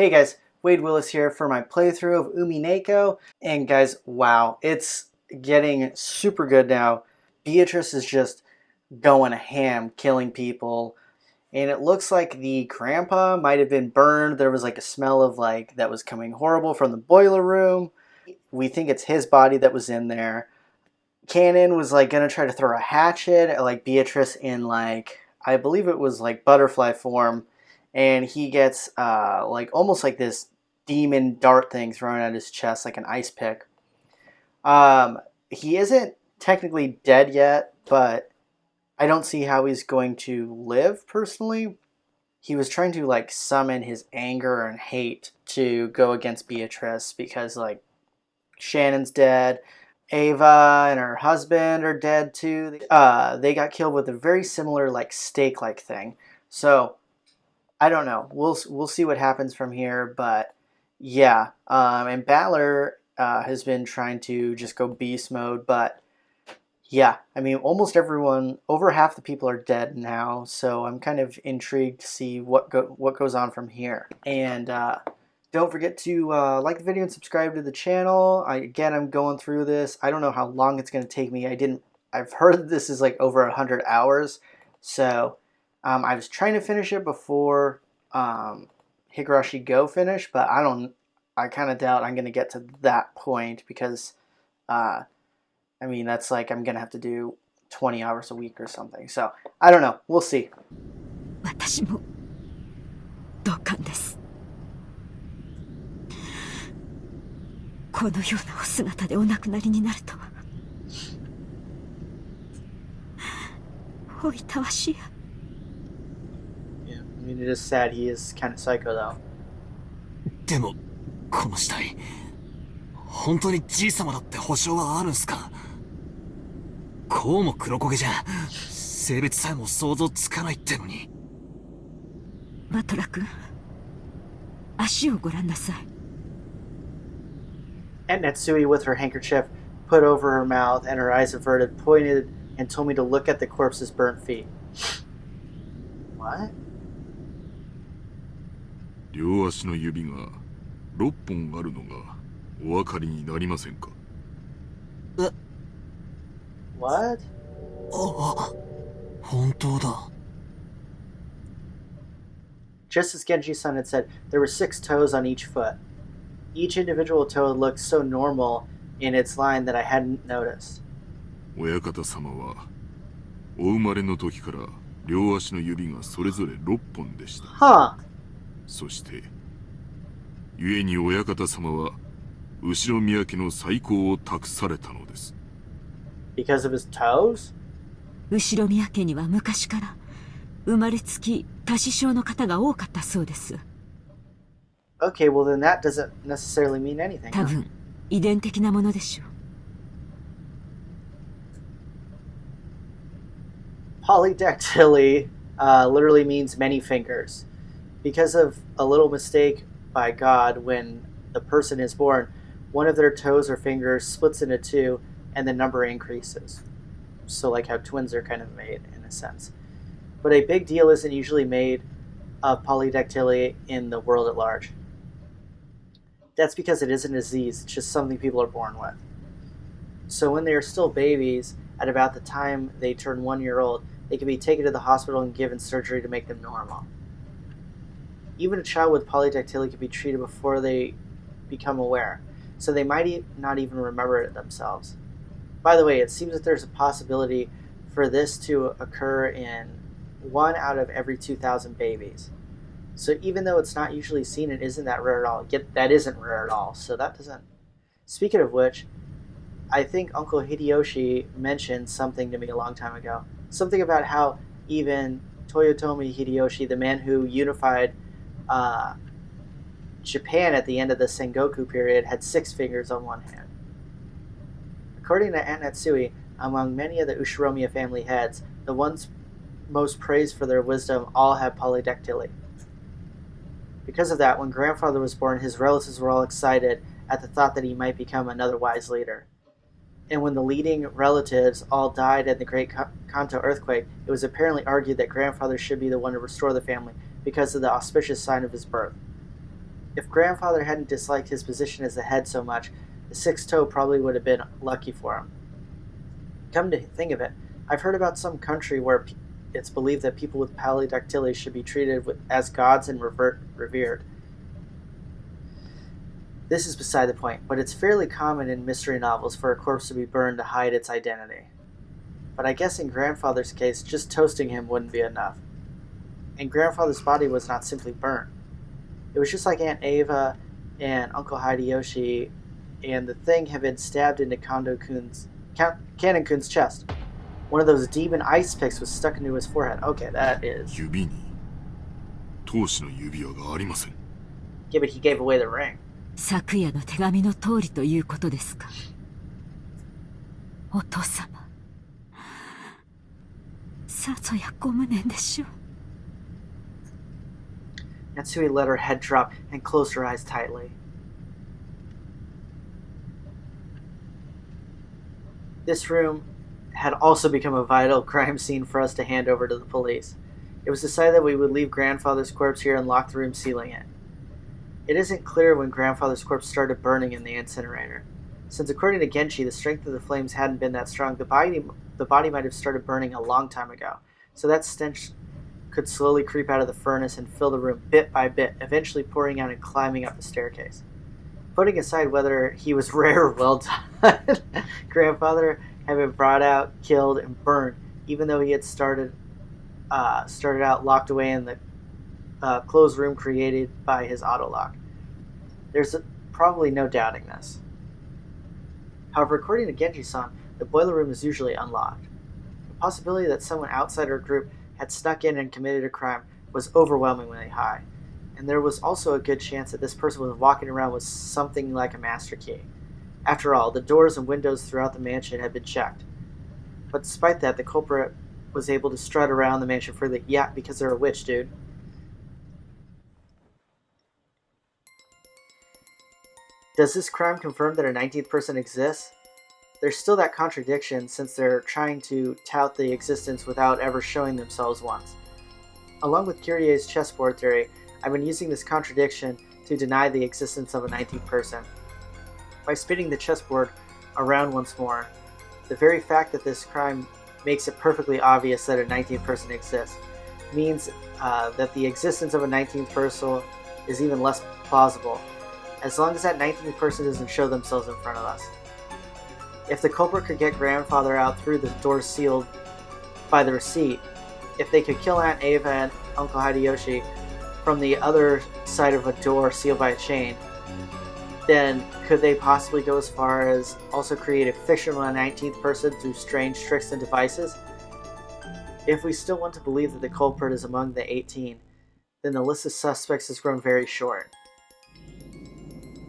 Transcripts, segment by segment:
Hey guys, Wade Willis here for my playthrough of Umineko. And guys, wow, it's getting super good now. Beatrice is just going ham, killing people. And it looks like the grandpa might have been burned. There was like a smell of that was coming horrible from the boiler room. We think it's his body that was in there. Cannon was gonna try to throw a hatchet at Beatrice in I believe it was butterfly form. And he gets almost like this demon dart thing thrown at his chest like an ice pick. He isn't technically dead yet, but I don't see how he's going to live personally. He was trying to summon his anger and hate to go against Beatrice because Shannon's dead. Ava and her husband are dead too. They got killed with a very similar stake-like thing. So I don't know. We'll see what happens from here, but yeah. And Battler has been trying to just go beast mode, but yeah. I mean, almost everyone, over half the people are dead now, so I'm kind of intrigued to see what goes on from here. And don't forget to like the video and subscribe to the channel. Again, I'm going through this. I don't know how long it's going to take me. I've heard that this is over 100 hours, so. I was trying to finish it before Higurashi Go finished, but I kind of doubt I'm going to get to that point because, I mean, that's I'm going to have to do 20 hours a week or something. So, I don't know. We'll see. 私も同感です。このようなお姿でお亡くなりになるとは。おいたわしや。I mean, it is sad. He is kind of psycho, though. でも、この死体、本当にじい様だって保証はあるんすか？こうも黒焦げじゃ、性別さえも想像つかないってのに。バトラ君、足をご覧なさい。And Natsui, with her handkerchief put over her mouth and her eyes averted, pointed and told me to look at the corpse's burnt feet. What? 両足の指が6本あるのがお分かりになりませんか？ What? あ、本当だ。Just as Genji-san had said, there were 6 toes on each foot. Each individual toe looked so normal in its line that I hadn't noticed. 親方様はお生まれの時から両足の指がそれぞれ6本でした。Huh. そして故に親方様は後宮家の再興を託されたのです。 Because of his toes? 後宮家には昔から生まれつき多子症の方が多かったそうです。Okay, well then that doesn't necessarily mean anything. 多分遺伝的なものでしょう。Polydactyly literally means many fingers. Because of a little mistake by God when the person is born, one of their toes or fingers splits into 2 and the number increases. So like how twins are kind of made in a sense. But a big deal isn't usually made of polydactyly in the world at large. That's because it isn't a disease, it's just something people are born with. So when they are still babies, at about the time they turn 1 year old, they can be taken to the hospital and given surgery to make them normal. Even a child with polydactyly can be treated before they become aware, so they might not even remember it themselves. By the way, it seems that there's a possibility for this to occur in 1 out of every 2,000 babies. So even though it's not usually seen, it isn't that rare at all. That isn't rare at all, so that doesn't... Speaking of which, I think Uncle Hideyoshi mentioned something to me a long time ago. Something about how even Toyotomi Hideyoshi, the man who unified Japan at the end of the Sengoku period, had 6 fingers on one hand. According to Aunt Natsui, among many of the Ushiromiya family heads, the ones most praised for their wisdom all had polydactyly. Because of that, when grandfather was born, his relatives were all excited at the thought that he might become another wise leader. And when the leading relatives all died in the Great Kanto earthquake, it was apparently argued that grandfather should be the one to restore the family because of the auspicious sign of his birth. If grandfather hadn't disliked his position as the head so much, the sixth toe probably would have been lucky for him. Come to think of it, I've heard about some country where it's believed that people with polydactyly should be treated as gods and revered. This is beside the point, but it's fairly common in mystery novels for a corpse to be burned to hide its identity. But I guess in grandfather's case, just toasting him wouldn't be enough. And grandfather's body was not simply burnt. It was just like Aunt Ava and Uncle Hideyoshi, and the thing had been stabbed into Cannon-kun's chest. One of those demon ice picks was stuck into his forehead. Okay, that is... 指に当主の指輪がありません。 Yeah, but he gave away the ring. 昨夜の手紙の通りということですか。お父様、さぞやご無念でしょう。Natsui let her head drop and closed her eyes tightly. This room had also become a vital crime scene for us to hand over to the police. It was decided that we would leave grandfather's corpse here and lock the room, sealing it. It isn't clear when grandfather's corpse started burning in the incinerator. Since according to Genshi, the strength of the flames hadn't been that strong, the body might have started burning a long time ago. So that stench could slowly creep out of the furnace and fill the room bit by bit, eventually pouring out and climbing up the staircase. Putting aside whether he was rare or well done, grandfather had been brought out, killed, and burned, even though he had started out locked away in the closed room created by his autolock. There's probably no doubting this. However, according to Genji-san, the boiler room is usually unlocked. The possibility that someone outside our group had snuck in and committed a crime was overwhelmingly high, and there was also a good chance that this person was walking around with something like a master key. After all, the doors and windows throughout the mansion had been checked. But despite that, the culprit was able to strut around the mansion freely. Yeah, because they're a witch, dude. Does this crime confirm that a 19th person exists? There's still that contradiction since they're trying to tout the existence without ever showing themselves once. Along with Kyrie's chessboard theory, I've been using this contradiction to deny the existence of a 19th person. By spinning the chessboard around once more, the very fact that this crime makes it perfectly obvious that a 19th person exists means that the existence of a 19th person is even less plausible, as long as that 19th person doesn't show themselves in front of us. If the culprit could get grandfather out through the door sealed by the receipt, if they could kill Aunt Ava and Uncle Hideyoshi from the other side of a door sealed by a chain, then could they possibly go as far as also create a fictional 19th person through strange tricks and devices? If we still want to believe that the culprit is among the 18, then the list of suspects has grown very short.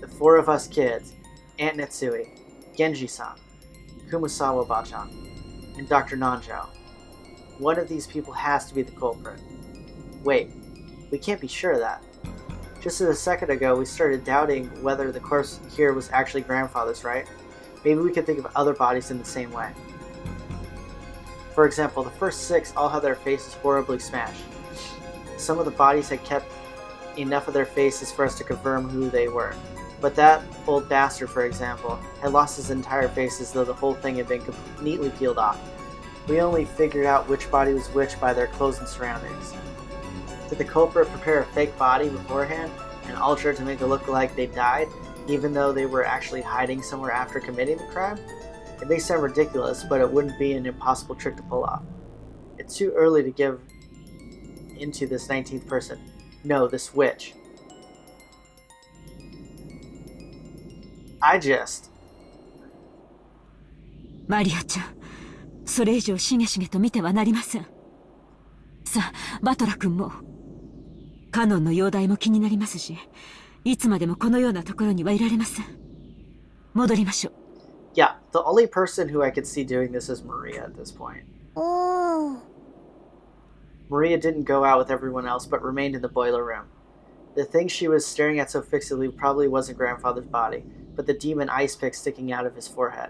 The four of us kids, Aunt Natsui, Genji-san, Kumasawa-bachan, and Dr. Nanjo. One of these people has to be the culprit. Wait, we can't be sure of that. Just a second ago, we started doubting whether the corpse here was actually grandfather's, right? Maybe we could think of other bodies in the same way. For example, the first 6 all had their faces horribly smashed. Some of the bodies had kept enough of their faces for us to confirm who they were. But that old bastard, for example, had lost his entire face as though the whole thing had been neatly peeled off. We only figured out which body was which by their clothes and surroundings. Did the culprit prepare a fake body beforehand and alter it to make it look like they died, even though they were actually hiding somewhere after committing the crime? It may sound ridiculous, but it wouldn't be an impossible trick to pull off. It's too early to give into this 19th person. No, this witch.マリアちゃん、それ以上しげしげと見てはなりません。さあ、バトラ君も。カノンの容体も気になりますし、いつまでもこのようなところにはいられません。戻りましょう。Yeah, the only person who I could see doing this is Maria at this point. Maria didn't go out with everyone else, but remained in the boiler room. The thing she was staring at so fixedly probably wasn't grandfather's body, but the demon ice pick sticking out of his forehead.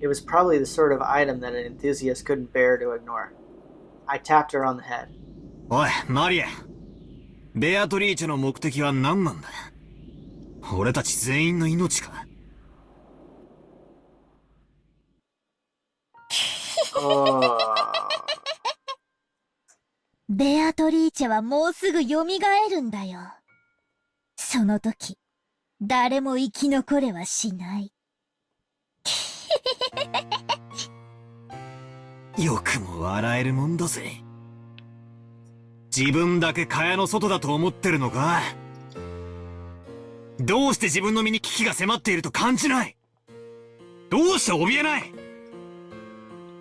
It was probably the sort of item that an enthusiast couldn't bear to ignore. I tapped her on the head. おい、マリア。ベアトリーチェの目的は何なんだ？俺たち全員の命か。ベアトリーチェはもうすぐ蘇るんだよ。その時、誰も生き残れはしない。よくも笑えるもんだぜ。自分だけ蚊帳の外だと思ってるのか？どうして自分の身に危機が迫っていると感じない？どうして怯えない？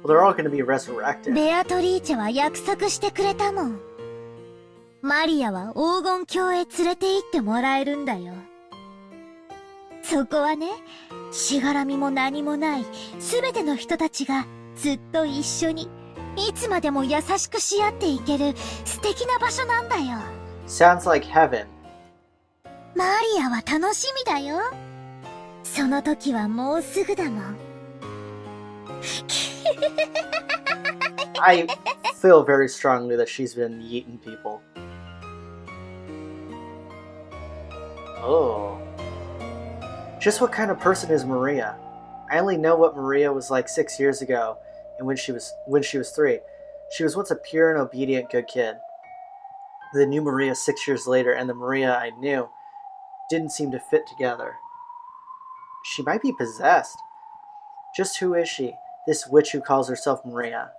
Well, they're all going to be resurrected. ベアトリーチェは約束してくれたもん。マリアは黄金鏡へ連れて行ってもらえるんだよ。そこはね、しがらみも何もないすべての人たちがずっと一緒にいつまでも優しくし合っていける素敵な場所なんだよ。 Sounds like heaven. マリアは楽しみだよ。その時はもうすぐだもん。I feel very strongly that she's been yeeting people. Oh. Just what kind of person is Maria? I only know what Maria was like 6 years ago, and when she was 3. She was once a pure and obedient good kid. The new Maria 6 years later and the Maria I knew didn't seem to fit together. She might be possessed. Just who is she, this witch who calls herself Maria?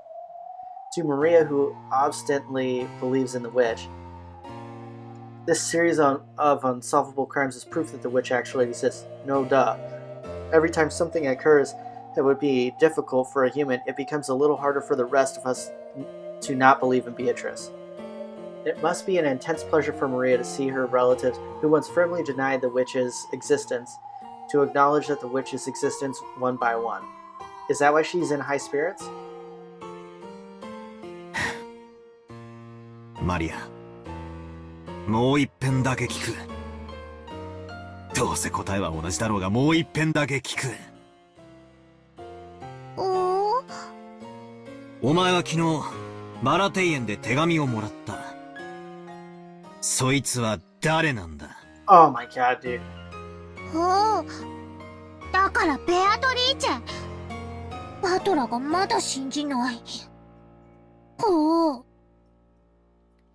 To Maria, who obstinately believes in the witch, this series of unsolvable crimes is proof that the witch actually exists. No duh. Every time something occurs that would be difficult for a human, it becomes a little harder for the rest of us to not believe in Beatrice. It must be an intense pleasure for Maria to see her relatives, who once firmly denied the witch's existence, to acknowledge that the witch's existence one by one. Is that why she's in high spirits? マリア、もう一遍だけ聞く。どうせ答えは同じだろうが、もう一遍だけ聞く。お前は昨日マラテイエンで手紙をもらった。そいつは誰なんだ？ Oh my god, dude. だからベアトリーチェ。バトラがまだ信じない。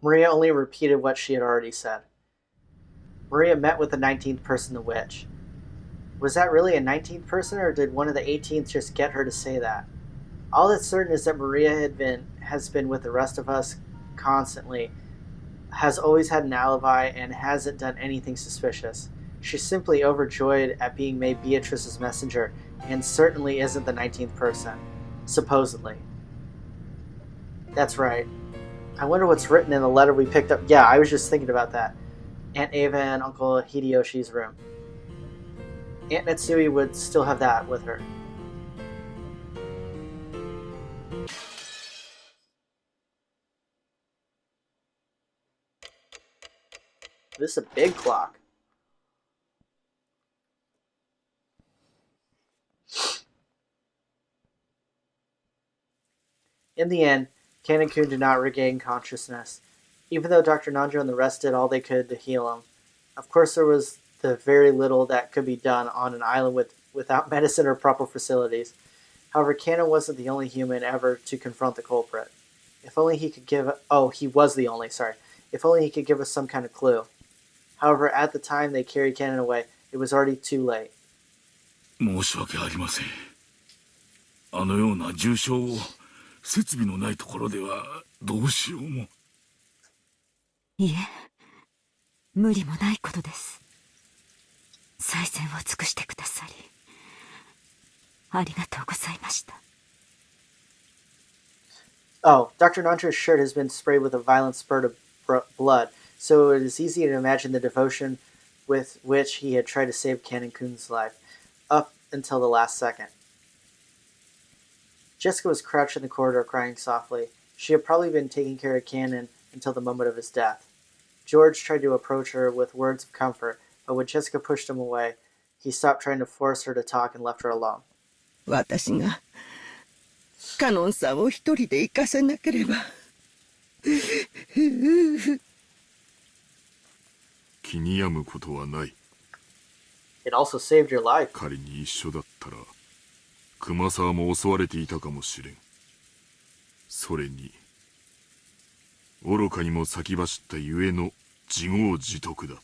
Maria only repeated what she had already said. Maria met with the 19th person, the witch. Was that really a 19th person, or did one of the 18th just get her to say that? All that's certain is that Maria has been with the rest of us constantly, has always had an alibi, and hasn't done anything suspicious. She's simply overjoyed at being made Beatrice's messenger, and certainly isn't the 19th person. Supposedly. That's right. I wonder what's written in the letter we picked up. Yeah, I was just thinking about that. Aunt Ava and Uncle Hideyoshi's room. Aunt Natsui would still have that with her. This is a big clock. In the end, Kanen-kun did not regain consciousness, even though Dr. Nanjo and the rest did all they could to heal him. Of course, there was the very little that could be done on an island without medicine or proper facilities. However, Kanen wasn't the only human ever to confront the culprit. If only he could give... Oh, he was the only, sorry. If only he could give us some kind of clue. However, at the time they carried Kanen away, it was already too late. 申し訳ありません。あのような重傷を設備のないところではどうしようも。いえ、無理もないことです。最善を尽くしてくださり、ありがとうございました。Oh, Dr. Nancho's shirt has been sprayed with a violent spurt of blood, so it is easy to imagine the devotion with which he had tried to save Kanen-kun's life, up until the last second. Jessica was crouched in the corridor crying softly. She had probably been taking care of Kanen until the moment of his death. George tried to approach her with words of comfort, but when Jessica pushed him away, he stopped trying to force her to talk and left her alone. 私がカノンさんを一人で行かせなければ。気に病むことはない。It also saved your life. 仮に一緒だったら熊沢も襲われていたかもしれん。それに愚かにも先走ったゆえの自業自得だ。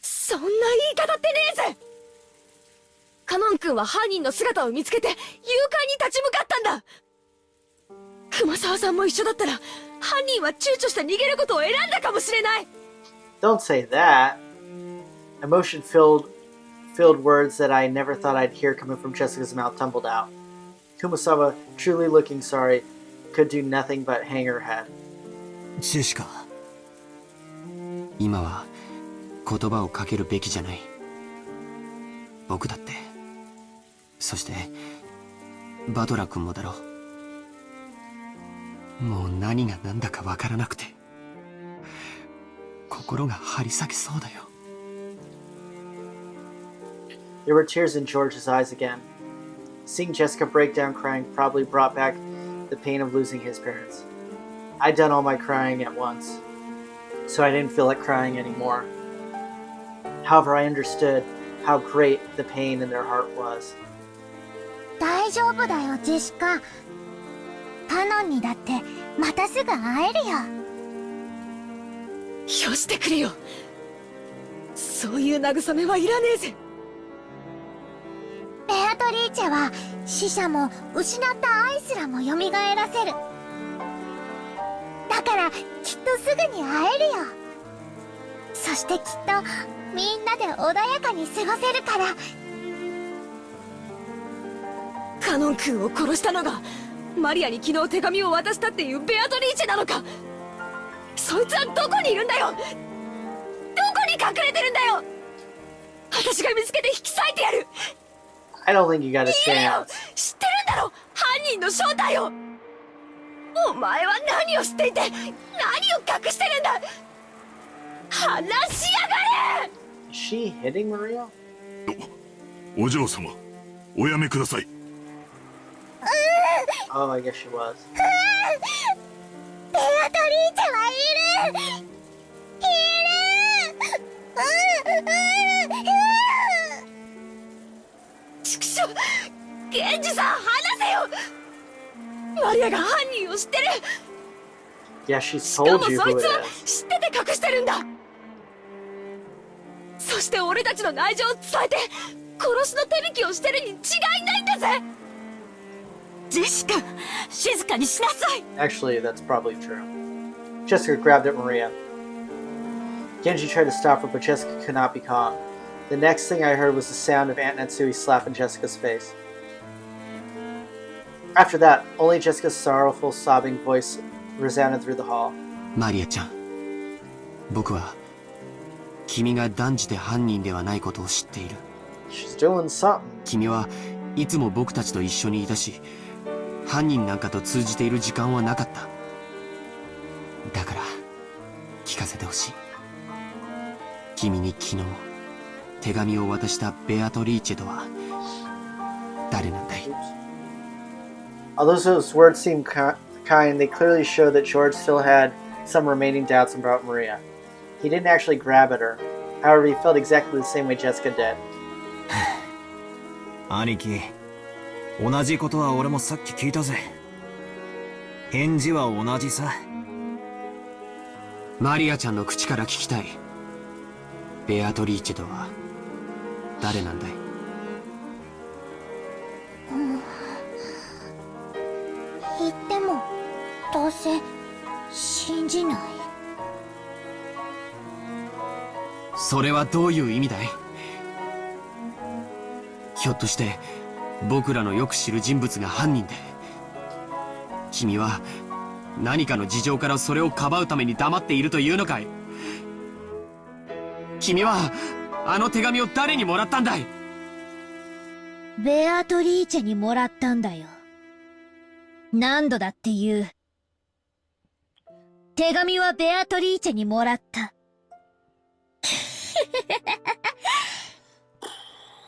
そんな言い方ってねえぜ。カノン君は犯人の姿を見つけて誘拐に立ち向かったんだ。熊沢さんも一緒だったら犯人は躊躇して逃げることを選んだかもしれない。 Don't say that. Emotion-filled words that I never thought I'd hear coming from Jessica's mouth tumbled out. Kumasawa, truly looking sorry, could do nothing but hang her head. ジェシカ、今は言葉をかけるべきじゃない。僕だって、そしてバトラ君もだろう。もう何が何だかわからなくて心が張り裂けそうだよ。There were tears in George's eyes again. Seeing Jessica break down crying probably brought back the pain of losing his parents. I'd done all my crying at once, so I didn't feel like crying anymore. However, I understood how great the pain in their heart was. 大丈夫だよ、ジェシカ。カノンにだってまたすぐ会えるよ。よしてくれよ。そういう慰めはいらねえぜ。ベアトリーチェは死者も失った愛すらも蘇らせる。だからきっとすぐに会えるよ。そしてきっとみんなで穏やかに過ごせるから。カノン君を殺したのがマリアに昨日手紙を渡したっていうベアトリーチェなのか。そいつはどこにいるんだよ。どこに隠れてるんだよ。私が見つけて引き裂いてやる。 I don't think you got a 言えよ。 chance. 知ってるんだろ犯人の正体を。お前は何を知っていて何を隠してるんだ。話しやがれ。 Is she hitting Maria? お嬢様、おやめください。Oh, I guess she was. ベアトリーチェはいる。畜生、源氏さん話せよ。マリアが犯人を知ってる。 Yeah, she しかも told you そ who い it つは is. 知ってて隠してるんだ。そして俺たちの内情を伝えて殺しの手引きをしてるに違いないんだぜ。ジェシカ、静かにしなさい。 Actually, that's probably true. Jessica grabbed at Maria. Genji tried to stop her, but Jessica could not be calm. The next thing I heard was the sound of Aunt Natsui slapping Jessica's face. After that, only Jessica's sorrowful, sobbing voice resounded through the hall. マリアちゃん、僕は君が断じて犯人ではないことを知っている。 She's doing something. 君はいつも僕たちと一緒にいたし、犯人なんかと通じている時間はなかった。だから聞かせてほしい。君に昨日手紙を渡したベアトリーチェとは誰なんだい？ Although those words seemed kind, they clearly showed that George still had some remaining doubts about Maria. He didn't actually grab at her. However, he felt exactly the same way Jessica did. 兄貴、同じことは俺もさっき聞いたぜ。返事は同じさ。マリアちゃんの口から聞きたい。ベアトリーチェとは誰なんだい？言ってもどうせ信じない。それはどういう意味だい？ひょっとして僕らのよく知る人物が犯人で、君は何かの事情からそれをかばうために黙っているというのかい？君はあの手紙を誰にもらったんだい？ベアトリーチェにもらったんだよ。何度だって言う。手紙はベアトリーチェにもらった。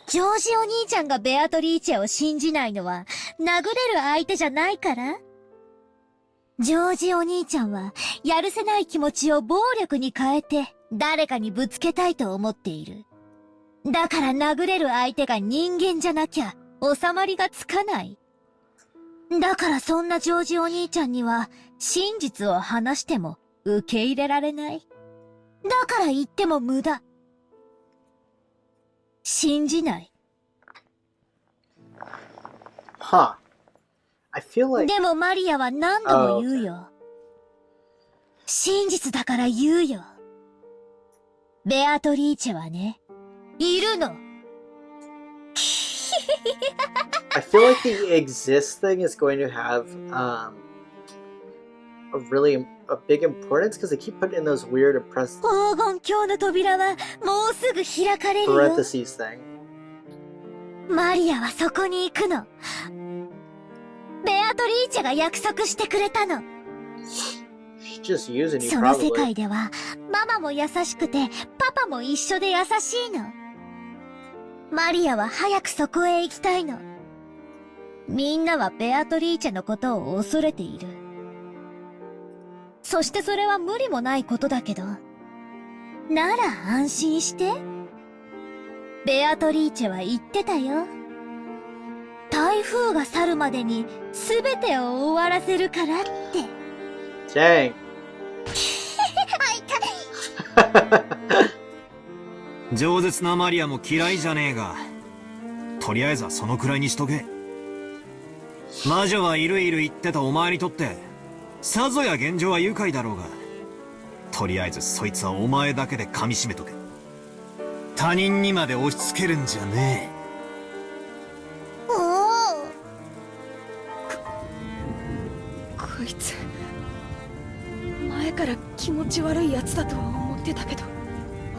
ジョージお兄ちゃんがベアトリーチェを信じないのは殴れる相手じゃないから？ジョージお兄ちゃんは、やるせない気持ちを暴力に変えて、誰かにぶつけたいと思っている。だから殴れる相手が人間じゃなきゃ、収まりがつかない。だからそんなジョージお兄ちゃんには、真実を話しても受け入れられない。だから言っても無駄。信じない。Huh. I feel like... でもマリアは何度も言うよ。真実だから言うよ。ベアトリーチェはね、いるの。I feel like the exist thing is going to have a big importance because they keep putting in those weird黄金鏡の扉はもうすぐ開かれるよ。parentheses thing. マリアはそこに行くの。ベアトリーチェが約束してくれたの。She's just using you, その世 probably. 界では、ママも優しくて、パパも一緒で優しいの。マリアは早くそこへ行きたいの。みんなはベアトリーチェのことを恐れている。そしてそれは無理もないことだけど。なら安心して。ベアトリーチェは言ってたよ。台風が去るまでに全てを終わらせるからって。Dang. 饒舌なマリアも嫌いじゃねえが、とりあえずはそのくらいにしとけ。魔女はいるいる言ってたお前にとって、さぞや現状は愉快だろうが、とりあえずそいつはお前だけで噛み締めとけ。他人にまで押し付けるんじゃねえ。おお。こいつ前から気持ち悪いやつだとは思ってたけど、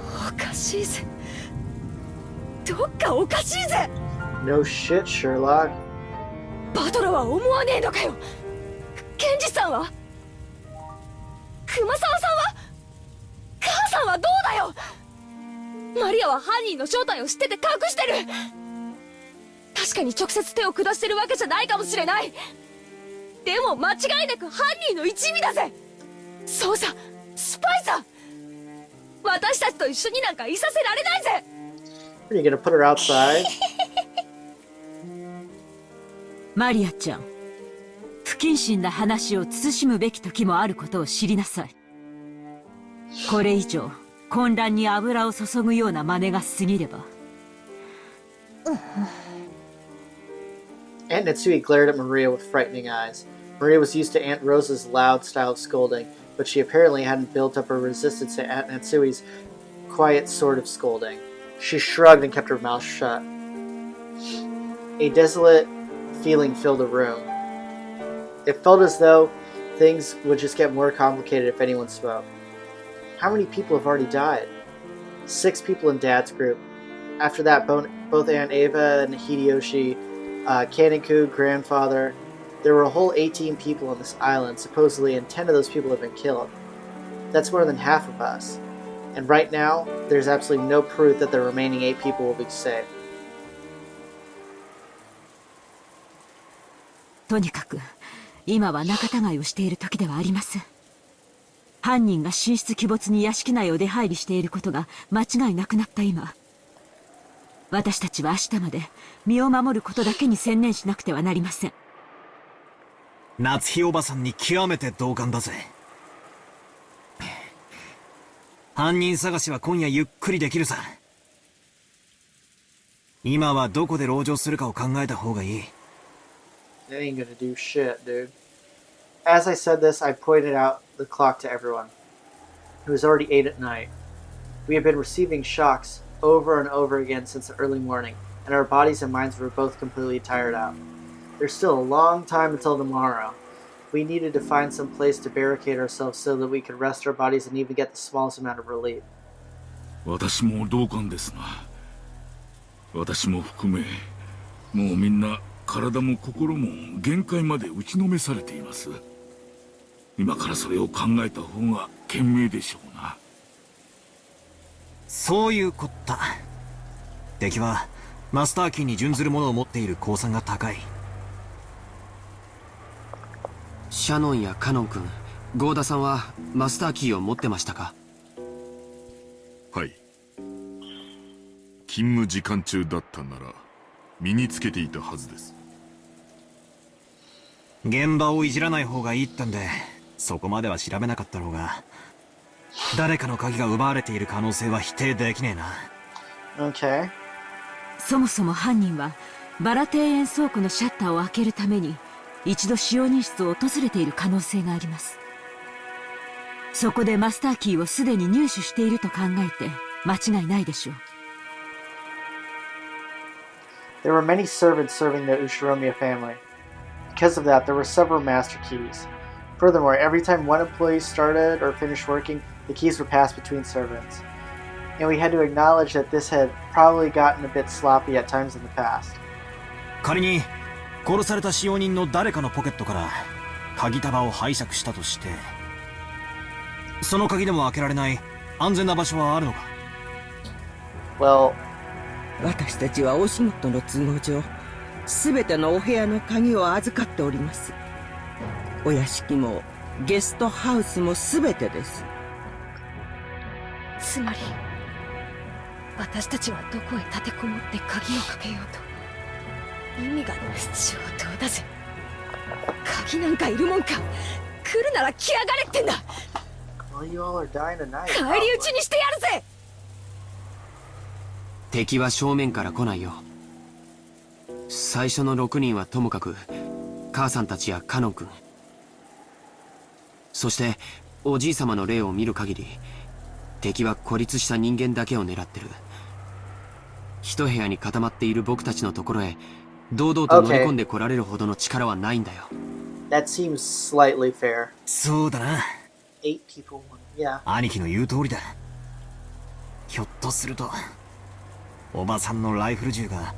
おかしいぜ。どっかおかしいぜ。 No shit, Sherlock. バトラは思わねえのかよ。ケンジさんは、熊沢さんは、母さんはどうだよ。マリアは犯人の正体を知ってて隠してる。確かに直接手を下してるわけじゃないかもしれない。でも間違いなく犯人の一味だぜ。そうさ、スパイさ。私たちと一緒になんかいさせられないぜ。 Are you gonna put her outside? マリアちゃん、不謹慎な話を慎むべき時もあることを知りなさい。これ以上混乱に油を注ぐような真似が過ぎれば。Aunt Natsui glared at Maria with frightening eyes. Maria was used to Aunt Rosa's loud style of scolding, but she apparently hadn't built up a resistance to Aunt Natsui's quiet sort of scolding. She shrugged and kept her mouth shut. A desolate feeling filled the room. It felt as though things would just get more complicated if anyone spoke. How many people have already died? 6 people in Dad's group. After that, both Aunt Ava and Hideyoshi, Kaneko, grandfather, there were a whole 18 people on this island, supposedly, and 10 of those people have been killed. That's more than half of us. And right now, there's absolutely no proof that the remaining 8 people will be safe. とにかく今は仲違いをしている時ではありません。犯人が神出鬼没に屋敷内を出入りしていることが間違いなくなった今、私たちは明日まで身を守ることだけに専念しなくてはなりません。夏日おばさんに極めて同感だぜ。犯人探しは今夜ゆっくりできるさ。今はどこで籠城するかを考えた方がいい。It ain't gonna do shit, dude. As I said this, I pointed out the clock to everyone. It was already 8 at night. We had been receiving shocks over and over again since the early morning, and our bodies and minds were both completely tired out. There's still a long time until tomorrow. We needed to find some place to barricade ourselves so that we could rest our bodies and even get the smallest amount of relief. 私も同感ですな。私も含め、もうみんな体も心も限界まで打ちのめされています。今からそれを考えた方が賢明でしょうな。そういうこった。敵はマスターキーに準ずるものを持っている公算が高い。シャノンやカノン君、ゴーダさんはマスターキーを持ってましたか？はい。勤務時間中だったなら身につけていたはずです。現場をいじらない方がいいってんでそこまでは調べなかったろうが、誰かの鍵が奪われている可能性は否定できねえな。 Okay. そもそも犯人はバラ庭園倉庫のシャッターを開けるために一度使用人室を訪れている可能性があります。そこでマスターキーをすでに入手していると考えて間違いないでしょう。There were many servants serving the Ushiromiya family. Because of that, there were several master keys. Furthermore, every time one employee started or finished working, the keys were passed between servants. And we had to acknowledge that this had probably gotten a bit sloppy at times in the past. 仮に殺された使用人の誰かのポケットから鍵束を拝借したとして、その鍵でも開けられない安全な場所はあるのか？ Well, 私たちはお仕事の都合上、すべてのお部屋の鍵を預かっております。お屋敷もゲストハウスもすべてです。つまり私たちはどこへ立てこもって鍵をかけようと意味が上等だぜ。鍵なんかいるもんか。来るなら来やがれってんだ。 well, you all are dying tonight. 返り討ちにしてやるぜ。敵は正面から来ないよ。最初の6人はともかく母さんたちやカノン君、そしておじい様の霊を見る限り敵は孤立した人間だけを狙ってる。一部屋に固まっている僕たちのところへ堂々と乗り込んでこられるほどの力はないんだよ。That seems slightly fair. そうだな。 8 people, yeah. 兄貴の言う通りだ。ひょっとするとおばさんのライフル銃が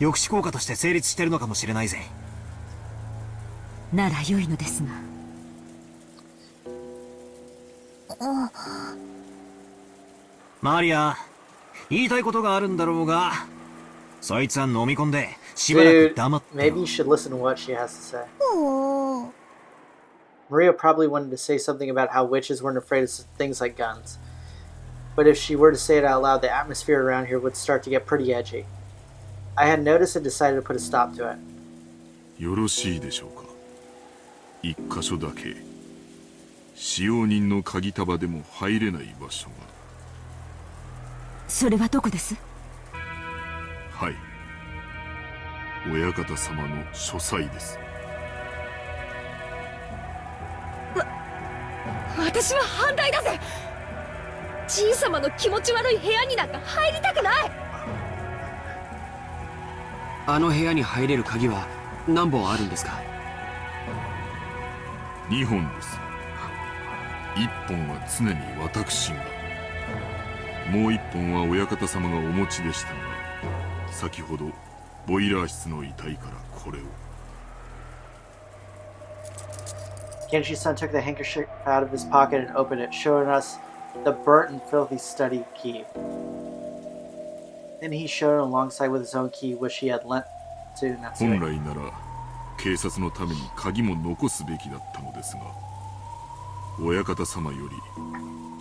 抑止効果として成立してるのかもしれないぜ。なら良いのですが。マリア、言いたいことがあるんだろうが、そいつは飲み込んでしばらく Dude, 黙ってろ。 maybe you should listen to what she has to say. Maria probably wanted to say something about how witches weren't afraid of things like guns. But if she were to say it out loud, the atmosphere around here would start to get pretty edgy. I had noticed and decided to put a stop to it. よろしいでしょうか。一箇所だけ使用人の鍵束でも入れない場所が。それはどこです？はい、親方様の書斎です。私は反対だぜ。じい様の気持ち悪い部屋になんか入りたくない。あの部屋に入れる鍵は何本あるんですか？2本です。1本は常に私が、もう1本は親方様がお持ちでしたが、先ほどボイラー室の遺体からこれを。Genshin-san took the handkerchief out of his pocket and opened it, showing us the burnt and filthy study key. Then he showed it alongside with his own key, which he had lent to 本 Natsue. 来なら警察のために鍵も残すべきだったのですが、親方様より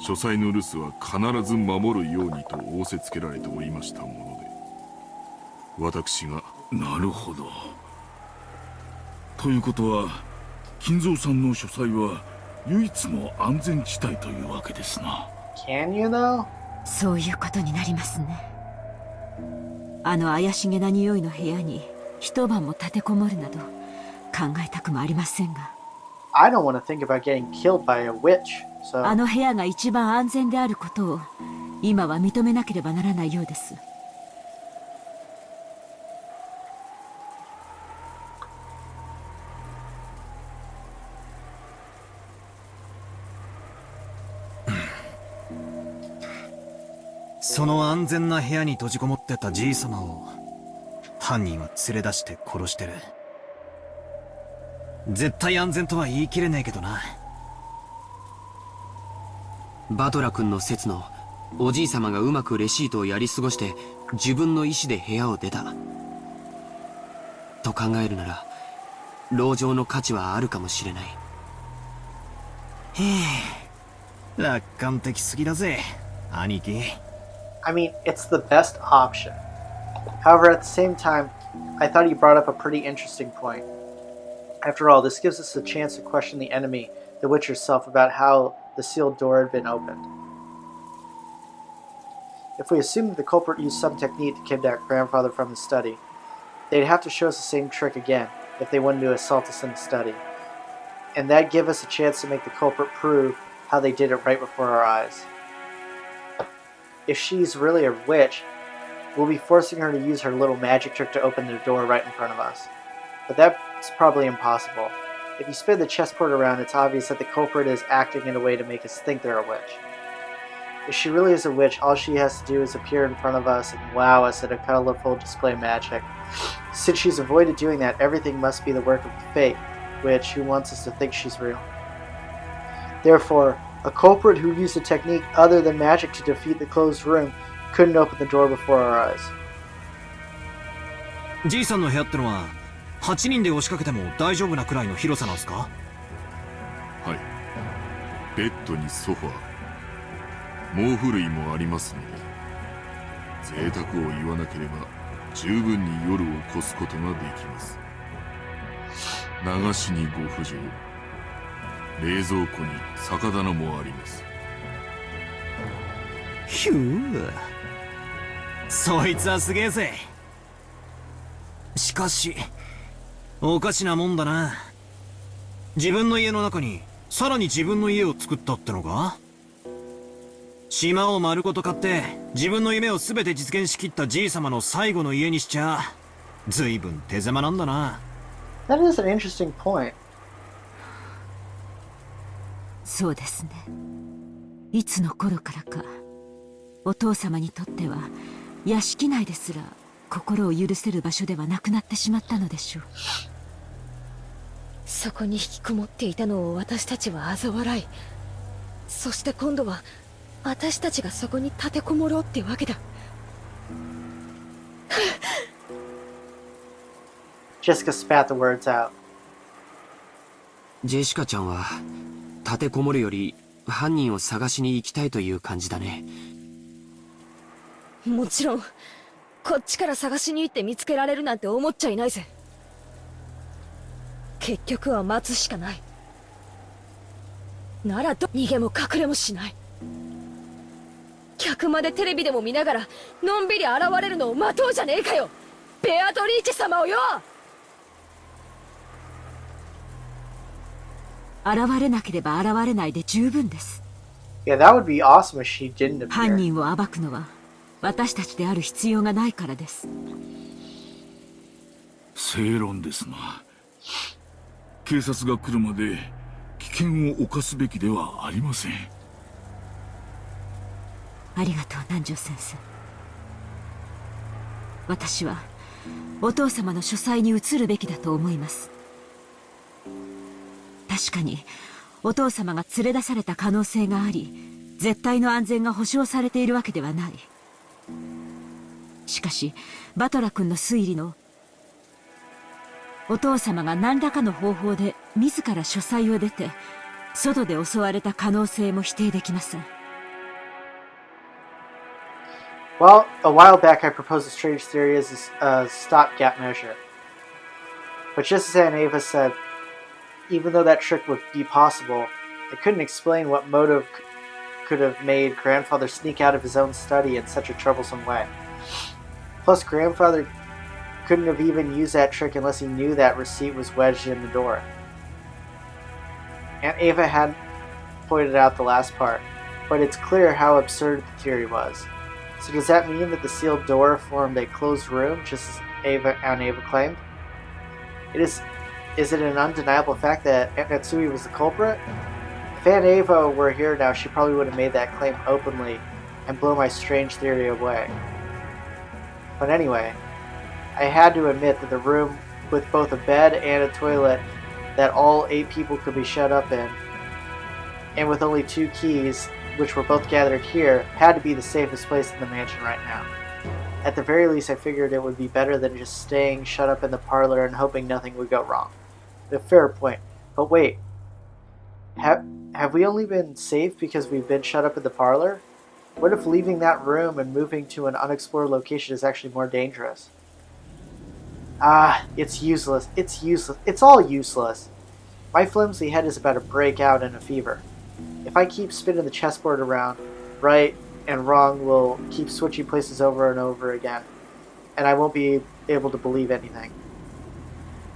書斎の留守は必ず守るようにと仰せつけられておりましたもので、私が。なるほど。ということは金蔵さんの書斎は唯一の安全地帯というわけですな。 Can you though? そういうことになりますね。あの怪しげな匂いの部屋に一晩も立てこもるなど考えたくもありませんが。I don't want to think about getting killed by a witch, so... あの部屋が一番安全であることを今は認めなければならないようです。その安全な部屋に閉じこもってたじい様を犯人は連れ出して殺してる。絶対安全とは言い切れねえけどな。バトラ君の説のおじい様がうまくレシートをやり過ごして自分の意思で部屋を出たと考えるなら籠城の価値はあるかもしれない。楽観的すぎだぜ、兄貴。I mean, it's the best option. However, at the same time, I thought he brought up a pretty interesting point. After all, this gives us a chance to question the enemy, the witch herself, about how the sealed door had been opened. If we assume that the culprit used some technique to kidnap grandfather from his study, they'd have to show us the same trick again if they wanted to assault us in the study. And that'd give us a chance to make the culprit prove how they did it right before our eyes. If she's really a witch, we'll be forcing her to use her little magic trick to open the door right in front of us. But that's probably impossible. If you spin the chessboard around, it's obvious that the culprit is acting in a way to make us think they're a witch. If she really is a witch, all she has to do is appear in front of us and wow us at a colorful display magic. Since she's avoided doing that, everything must be the work of the fake witch who wants us to think she's real. Therefore, a culprit who used a technique other than magic to defeat the closed room couldn't open the door before our eyes. じいさんの部屋ってのは8人で押しかけても大丈夫なくらいの広さなんすか？はい。ベッドにソファー、毛布類もありますので、贅沢を言わなければ十分に夜を越すことができます。流しにご不浄、冷蔵庫に酒棚もあります。ひゅー、そいつはすげえぜ。しかしおかしなもんだな。自分の家の中にさらに自分の家を作ったってのか？島を丸ごと買って自分の夢を全て実現しきったじいさまの最後の家にしちゃ随分手狭なんだな。That is an interesting point. そうですね。いつの頃からかお父様にとっては屋敷内ですら心を許せる場所ではなくなってしまったのでしょう。そこに引きこもっていたのを私たちは嘲笑い、そして今度は私たちがそこに立てこもろうってわけだ。Jessica spat the words out. ジェシカちゃんは立てこもるより犯人を探しに行きたいという感じだね。もちろんこっちから探しに行って見つけられるなんて思っちゃいないぜ。結局は待つしかない。なら逃げも隠れもしない。客までテレビでも見ながらのんびり現れるのを待とうじゃねえかよ、ベアトリーチェ様をよ。現れなければ現れないで十分です。Yeah, that would be awesome if she didn't appear. 犯人を暴くのは私たちである必要がないからです。正論ですな。警察が来るまで危険を冒すべきではありません。ありがとう南條先生。私はお父様の書斎に移るべきだと思います。確かにお父様が連れ出された可能性があり、絶対の安全が保証されているわけではない。しかしバトラ君の推理のお父様が何らかの方法で自ら書斎を出て外で襲われた可能性も否定できません。Well, a while back I proposed a strange theory as a stopgap measure. But just as Aunt Ava said, even though that trick would be possible, I couldn't explain what motive could have made Grandfather sneak out of his own study in such a troublesome way. Plus, Grandfather couldn't have even used that trick unless he knew that receipt was wedged in the door. Aunt Ava hadn't pointed out the last part, but it's clear how absurd the theory was. So does that mean that the sealed door formed a closed room, just as Aunt Ava claimed? Is it an undeniable fact that Aunt Natsui was the culprit? If Aunt Ava were here now, she probably would have made that claim openly and blown my strange theory away. But anyway, I had to admit that the room with both a bed and a toilet that all 8 people could be shut up in, and with only 2 keys, which were both gathered here, had to be the safest place in the mansion right now. At the very least, I figured it would be better than just staying shut up in the parlor and hoping nothing would go wrong. A fair point. But wait. Have we only been safe because we've been shut up in the parlor? What if leaving that room and moving to an unexplored location is actually more dangerous? Ah, it's useless. It's useless. It's all useless. My flimsy head is about to break out in a fever. If I keep spinning the chessboard around, right and wrong will keep switching places over and over again, and I won't be able to believe anything.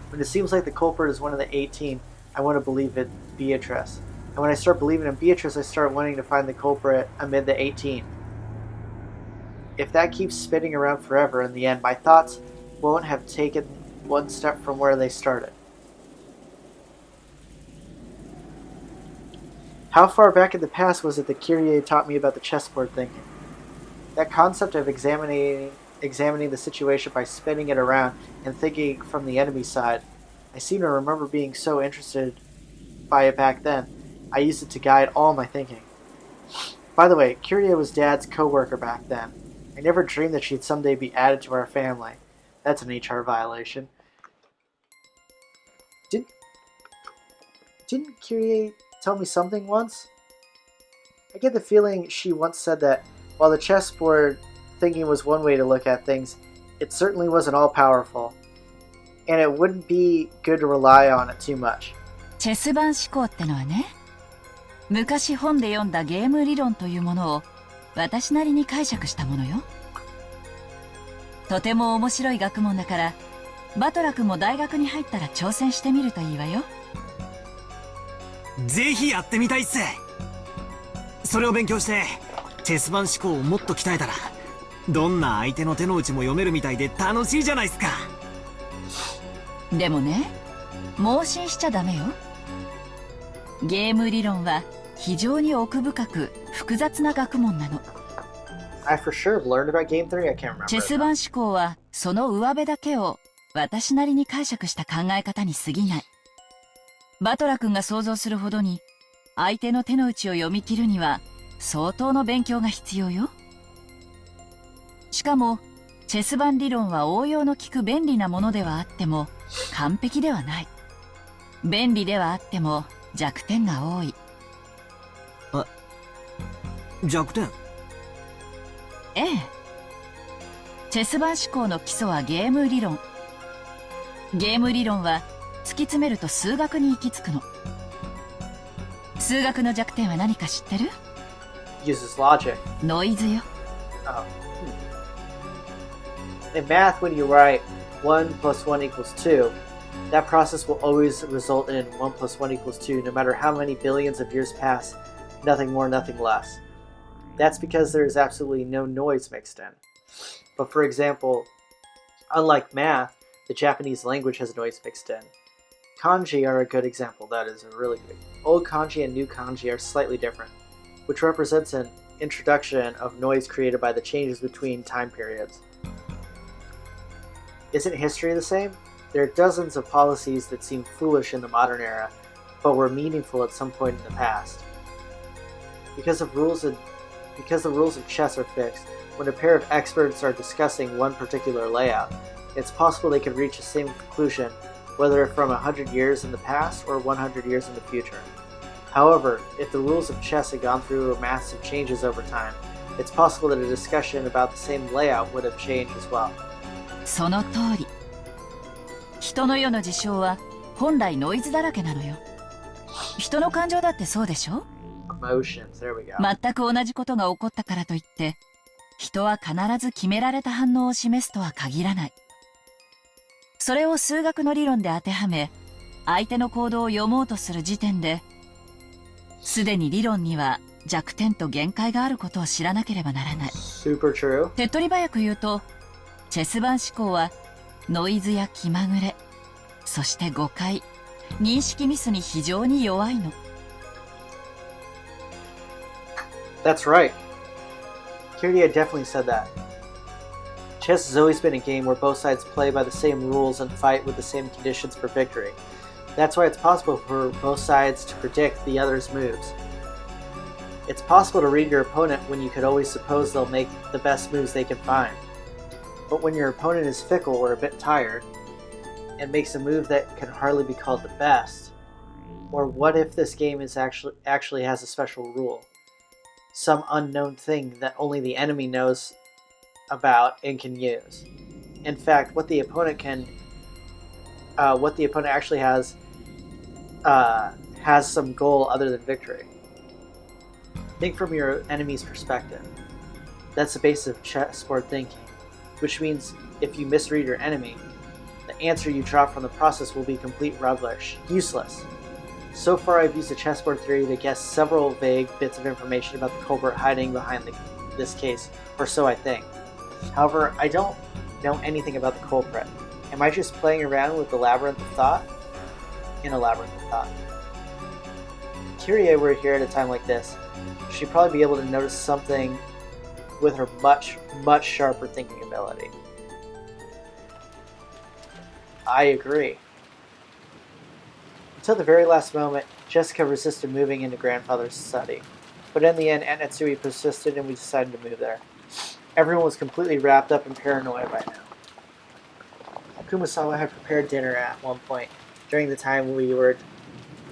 When it seems like the culprit is one of the 18, I want to believe it Beatrice. And when I start believing in Beatrice, I start wanting to find the culprit amid the 18. If that keeps spinning around forever, in the end, my thoughts won't have taken one step from where they started. How far back in the past was it that Kyrie taught me about the chessboard thinking? That concept of examining the situation by spinning it around and thinking from the enemy side. I seem to remember being so interested by it back then. I used it to guide all my thinking. By the way, Kyrie was Dad's co-worker back then. I never dreamed that she'd someday be added to our family. That's an HR violation. Didn't Kyrie tell me something once? I get the feeling she once said that while the chessboard thinking was one way to look at things, it certainly wasn't all-powerful. And it wouldn't be good to rely on it too much. チェス盤思考ってのはね、昔本で読んだゲーム理論というものを私なりに解釈したものよ。とても面白い学問だから、バトラ君も大学に入ったら挑戦してみるといいわよ。ぜひやってみたいっす。それを勉強してチェス盤思考をもっと鍛えたら、どんな相手の手の内も読めるみたいで楽しいじゃないっすか。でもね、盲信しちゃダメよ。ゲーム理論は非常に奥深く複雑な学問なの。I for sure have learned about game theory. I can't remember. チェス盤思考はその上辺だけを私なりに解釈した考え方に過ぎない。バトラ君が想像するほどに相手の手の内を読み切るには相当の勉強が必要よ。しかもチェス盤理論は応用の利く便利なものではあっても完璧ではない。便利ではあっても弱点が多い。弱点？ええ。チェス盤思考の基礎はゲーム理論。ゲーム理論は突き詰めると数学に行き着くの。数学の弱点は何か知ってる？ Uses logic. ノイズよ。Oh. In math, when you write 1 plus 1 equals 2, that process will always result in 1 plus 1 equals 2, no matter how many billions of years pass, nothing more, nothing less. That's because there is absolutely no noise mixed in. But for example, unlike math, the Japanese language has noise mixed in. Kanji are a good example. That is a really good. Old kanji and new kanji are slightly different, which represents an introduction of noise created by the changes between time periods. Isn't history the same? There are dozens of policies that seem foolish in the modern era, but were meaningful at some point in the past. Because the rules of chess are fixed, when a pair of experts are discussing one particular layout, it's possible they could reach the same conclusion, whether from 100 years in the past or 100 years in the future. However, if the rules of chess had gone through massive changes over time, it's possible that a discussion about the same layout would have changed as well. その通り。人の世の事象は本来ノイズだらけなのよ。人の感情だってそうでしょ？ Emotions, there we go. 全く同じことが起こったからといって、人は必ず決められた反応を示すとは限らない。それを数学の理論で当てはめ、相手の行動を読もうとする時点で、すでに理論には弱点と限界があることを知らなければならない。Super true. 手っ取り早く言うと、チェス盤思考はノイズや気まぐれ、そして誤解、認識ミスに非常に弱いの。That's right. Kyrie definitely said that. Chess has always been a game where both sides play by the same rules and fight with the same conditions for victory. That's why it's possible for both sides to predict the other's moves. It's possible to read your opponent when you could always suppose they'll make the best moves they can find. But when your opponent is fickle or a bit tired, and makes a move that can hardly be called the best, Or what if this game is actually has a special rule? Some unknown thing that only the enemy knows about and can use. In fact, what the opponent actually has some goal other than victory. Think from your enemy's perspective. That's the basis of chessboard thinking, which means if you misread your enemy, the answer you draw from the process will be complete rubbish, useless. So far, I've used the chessboard theory to guess several vague bits of information about the culprit hiding behind this case, or so I think. However, I don't know anything about the culprit. Am I just playing around with the labyrinth of thought? In a labyrinth of thought. If Kyrie were here at a time like this, she'd probably be able to notice something with her much, much sharper thinking ability. I agree. Until the very last moment, Jessica resisted moving into grandfather's study. But in the end, Aunt Natsui persisted and we decided to move there. Everyone was completely wrapped up and paranoid by now. Kumasawa had prepared dinner at one point during the time we were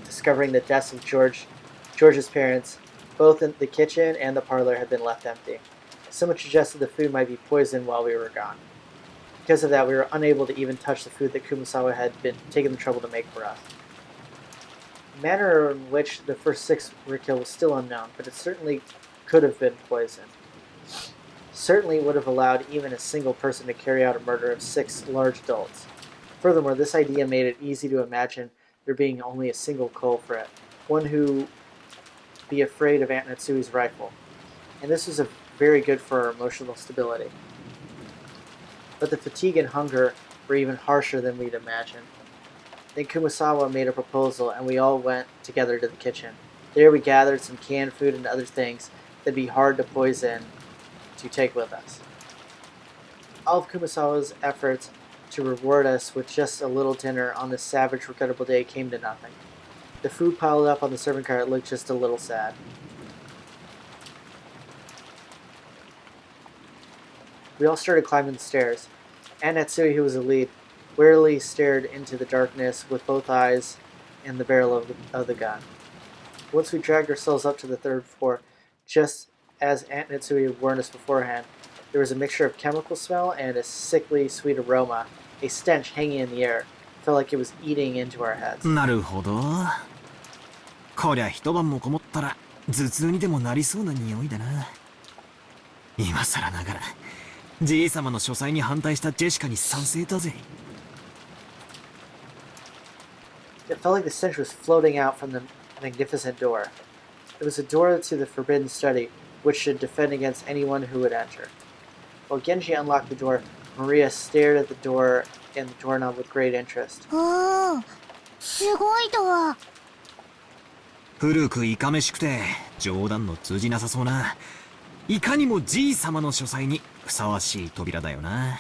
discovering the deaths of George's parents. Both in the kitchen and the parlor had been left empty. Someone suggested the food might be poisoned while we were gone. Because of that, we were unable to even touch the food that Kumasawa had been taking the trouble to make for us. The manner in which the first 6 were killed was still unknown, but it certainly could have been poison. Certainly would have allowed even a single person to carry out a murder of 6 large adults. Furthermore, this idea made it easy to imagine there being only a single culprit, one who be afraid of Aunt Natsui's rifle. And this was very good for our emotional stability. But the fatigue and hunger were even harsher than we'd imagined. Then Kumasawa made a proposal and we all went together to the kitchen. There we gathered some canned food and other things that'd be hard to poison to take with us. All of Kumasawa's efforts to reward us with just a little dinner on this savage, regrettable day came to nothing. The food piled up on the serving cart looked just a little sad. We all started climbing the stairs. Aunt Natsui, who was the lead, warily stared into the darkness with both eyes and the barrel of the gun. Once we dragged ourselves up to the 3rd floor, just as Aunt Natsui had warned us beforehand, there was a mixture of chemical smell and a sickly sweet aroma, a stench hanging in the air. It felt like it was eating into our heads. なるほど。こりゃ一晩もこもったら頭痛にでもなりそうな匂いだな。今更ながら、じい様の書斎に反対したジェシカに賛成だぜ。It felt like the stench was floating out from the magnificent door. It was a door to the forbidden study, which should defend against anyone who would enter. While Genji unlocked the door, Maria stared at the door and the doorknob with great interest. すごいドア。古くいかめしくて冗談の通じなさそうな、いかにもじい様の書斎にふさわしい扉だよな。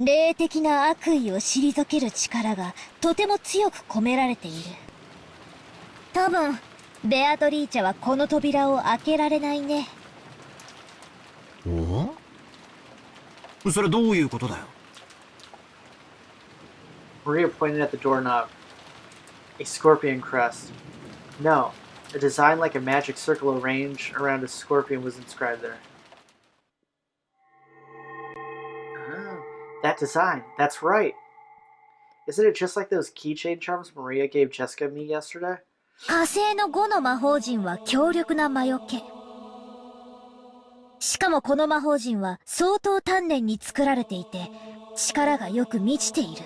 霊的な悪意を退ける力がとても強く込められている。多分、ベアトリーチェはこの扉を開けられないね。お？それどういうことだよ。Maria pointed at the doorknob. A scorpion crest. No, a design like a magic circle arranged around a scorpion was inscribed there. Oh, that design. That's right. Isn't it just like those keychain charms Maria gave Jessica and me yesterday? 火星の5の魔法陣は強力な魔除け。しかもこの魔法陣は相当丹念に作られていて、力がよく満ちている。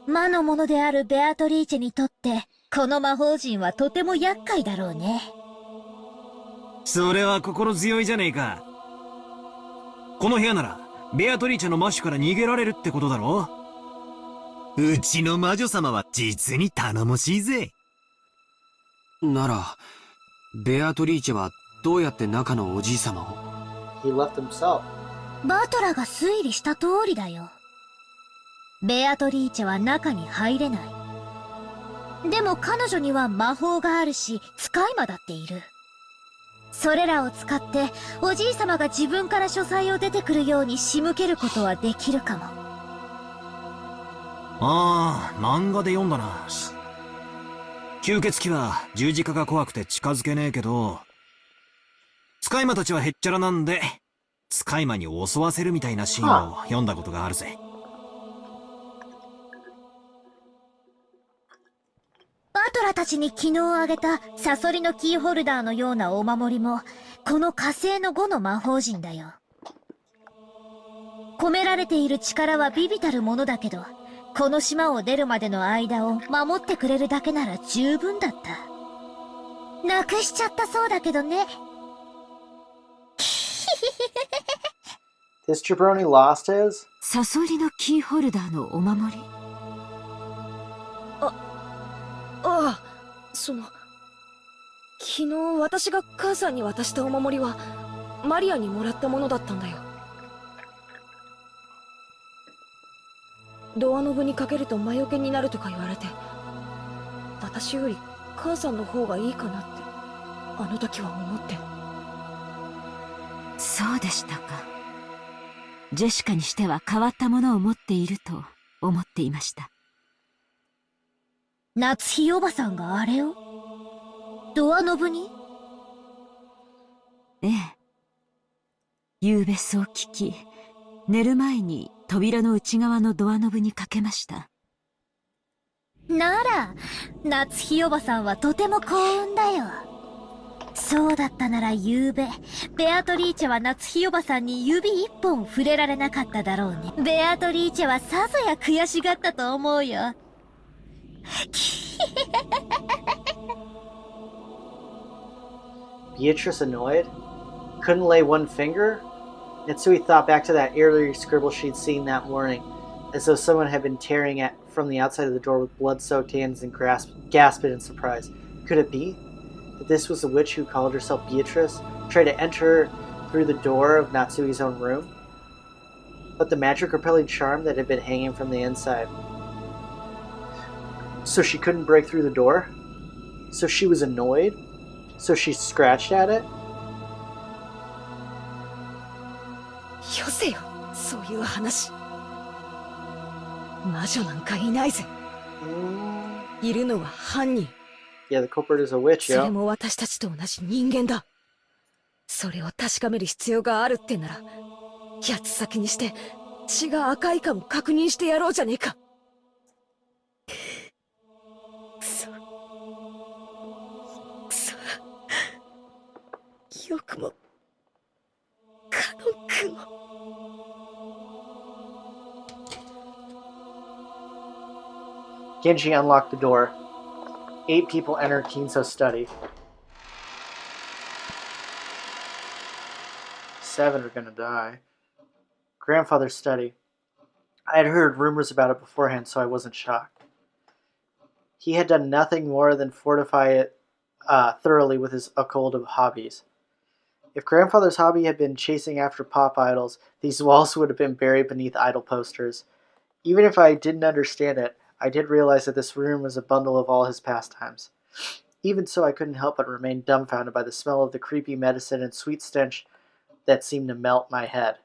魔の者であるベアトリーチェにとって、この魔法陣はとても厄介だろうね。それは心強いじゃねえか。この部屋なら、ベアトリーチェの魔種から逃げられるってことだろ？うちの魔女様は実に頼もしいぜ。なら、ベアトリーチェはどうやって中のおじい様を？ He left himself. バトラが推理した通りだよ。ベアトリーチェは中に入れない。でも彼女には魔法があるし、使い魔だっている。それらを使って、おじい様が自分から書斎を出てくるように仕向けることはできるかも。ああ、漫画で読んだな。吸血鬼は十字架が怖くて近づけねえけど、使い魔たちはへっちゃらなんで、使い魔に襲わせるみたいなシーンを読んだことがあるぜ。バトラたちに昨日あげたサソリのキーホルダーのようなお守りも、この火星の5の魔法陣だよ。込められている力は微々たるものだけど、この島を出るまでの間を守ってくれるだけなら十分だった。なくしちゃったそうだけどね。This jabroni lost his? サソリのキーホルダーのお守り。ああ、昨日私が母さんに渡したお守りはマリアにもらったものだったんだよ。ドアノブにかけると魔除けになるとか言われて、私より母さんの方がいいかなってあの時は思って。そうでしたか。ジェシカにしては変わったものを持っていると思っていました。夏日おばさんがあれをドアノブに？ええ。夕べそう聞き、寝る前に扉の内側のドアノブにかけました。なら、夏日おばさんはとても幸運だよ。そうだったなら夕べ、ベアトリーチェは夏日おばさんに指一本触れられなかっただろうね。ベアトリーチェはさぞや悔しがったと思うよ。Beatrice annoyed? Couldn't lay one finger? Natsui thought back to that eerie scribble she'd seen that morning, as though someone had been tearing at from the outside of the door with blood-soaked hands and gasped in surprise. Could it be that this was the witch who called herself Beatrice, tried to enter through the door of Natsui's own room? But the magic-repelling charm that had been hanging from the inside. So she couldn't break through the door? So she was annoyed? So she scratched at it? よせよ、そういう話。魔女なんかいないぜ。いるのは犯人。Yeah, the culprit is a witch, それも私たちと同じ人間だ。それを確かめる必要があるってなら、八つ先にして血が赤いかも確認してやろうじゃねえか。くそ。よくもカノン君を。Genji unlocked the door. 8 people enter Kinso's study. 7 are gonna die. Grandfather's study. I had heard rumors about it beforehand, so I wasn't shocked. He had done nothing more than fortify it thoroughly with his occult of hobbies. If Grandfather's hobby had been chasing after pop idols, these walls would have been buried beneath idol posters. Even if I didn't understand it, I did realize that this room was a bundle of all his pastimes. Even so, I couldn't help but remain dumbfounded by the smell of the creepy medicine and sweet stench that seemed to melt my head.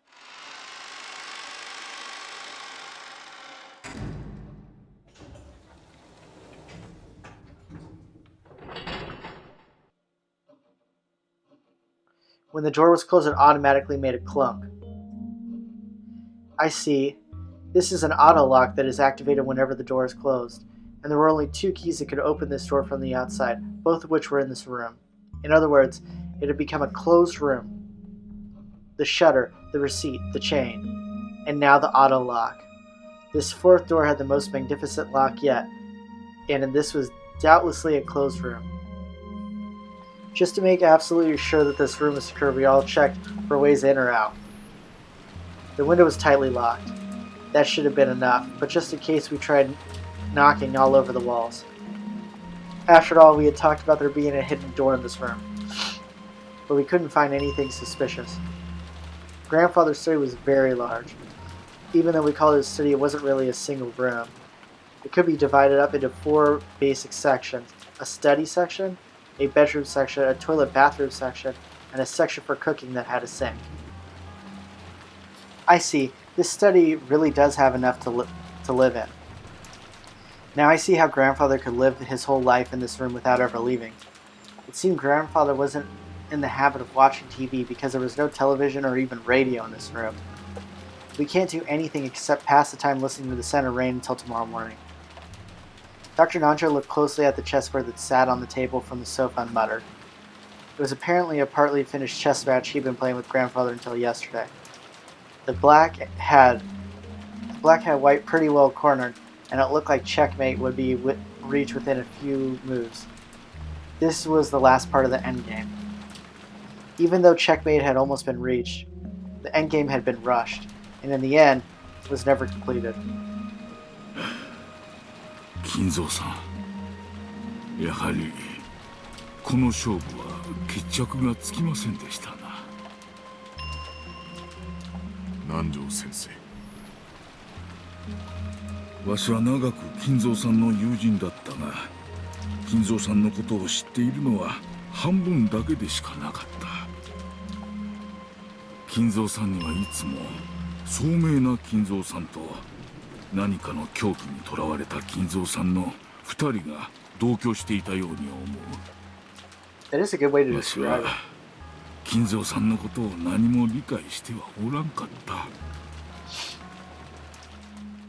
When the door was closed, it automatically made a clunk. I see. This is an auto lock that is activated whenever the door is closed, and there were only 2 keys that could open this door from the outside, both of which were in this room. In other words, it had become a closed room. The shutter, the receipt, the chain, and now the auto lock. This 4th door had the most magnificent lock yet, and this was doubtlessly a closed room. Just to make absolutely sure that this room was secure, we all checked for ways in or out. The window was tightly locked. That should have been enough, but just in case we tried knocking all over the walls. After all, we had talked about there being a hidden door in this room, but we couldn't find anything suspicious. Grandfather's study was very large. Even though we called it a study, it wasn't really a single room. It could be divided up into 4 basic sections: a study section, a bedroom section, a toilet bathroom section, and a section for cooking that had a sink. I see. This study really does have enough to live in. Now I see how grandfather could live his whole life in this room without ever leaving. It seemed grandfather wasn't in the habit of watching TV because there was no television or even radio in this room. We can't do anything except pass the time listening to the center rain until tomorrow morning. Dr. Nancho looked closely at the chessboard that sat on the table from the sofa and muttered. It was apparently a partly finished chess match he'd been playing with grandfather until yesterday. The black had white pretty well cornered, and it looked like checkmate would be reached within a few moves. This was the last part of the endgame. Even though checkmate had almost been reached, the endgame had been rushed, and in the end, it was never completed. 金蔵さん、やはりこの勝負は決着がつきませんでしたな。南條先生。わしは長く金蔵さんの友人だったが、金蔵さんのことを知っているのは半分だけでしかなかった。金蔵さんにはいつも聡明な金蔵さんと何かの狂気にとらわれた金蔵さんの2人が同居していたように思う。That is a good way to わし describe は it. 金蔵さんのことを何も理解してはおらんかった。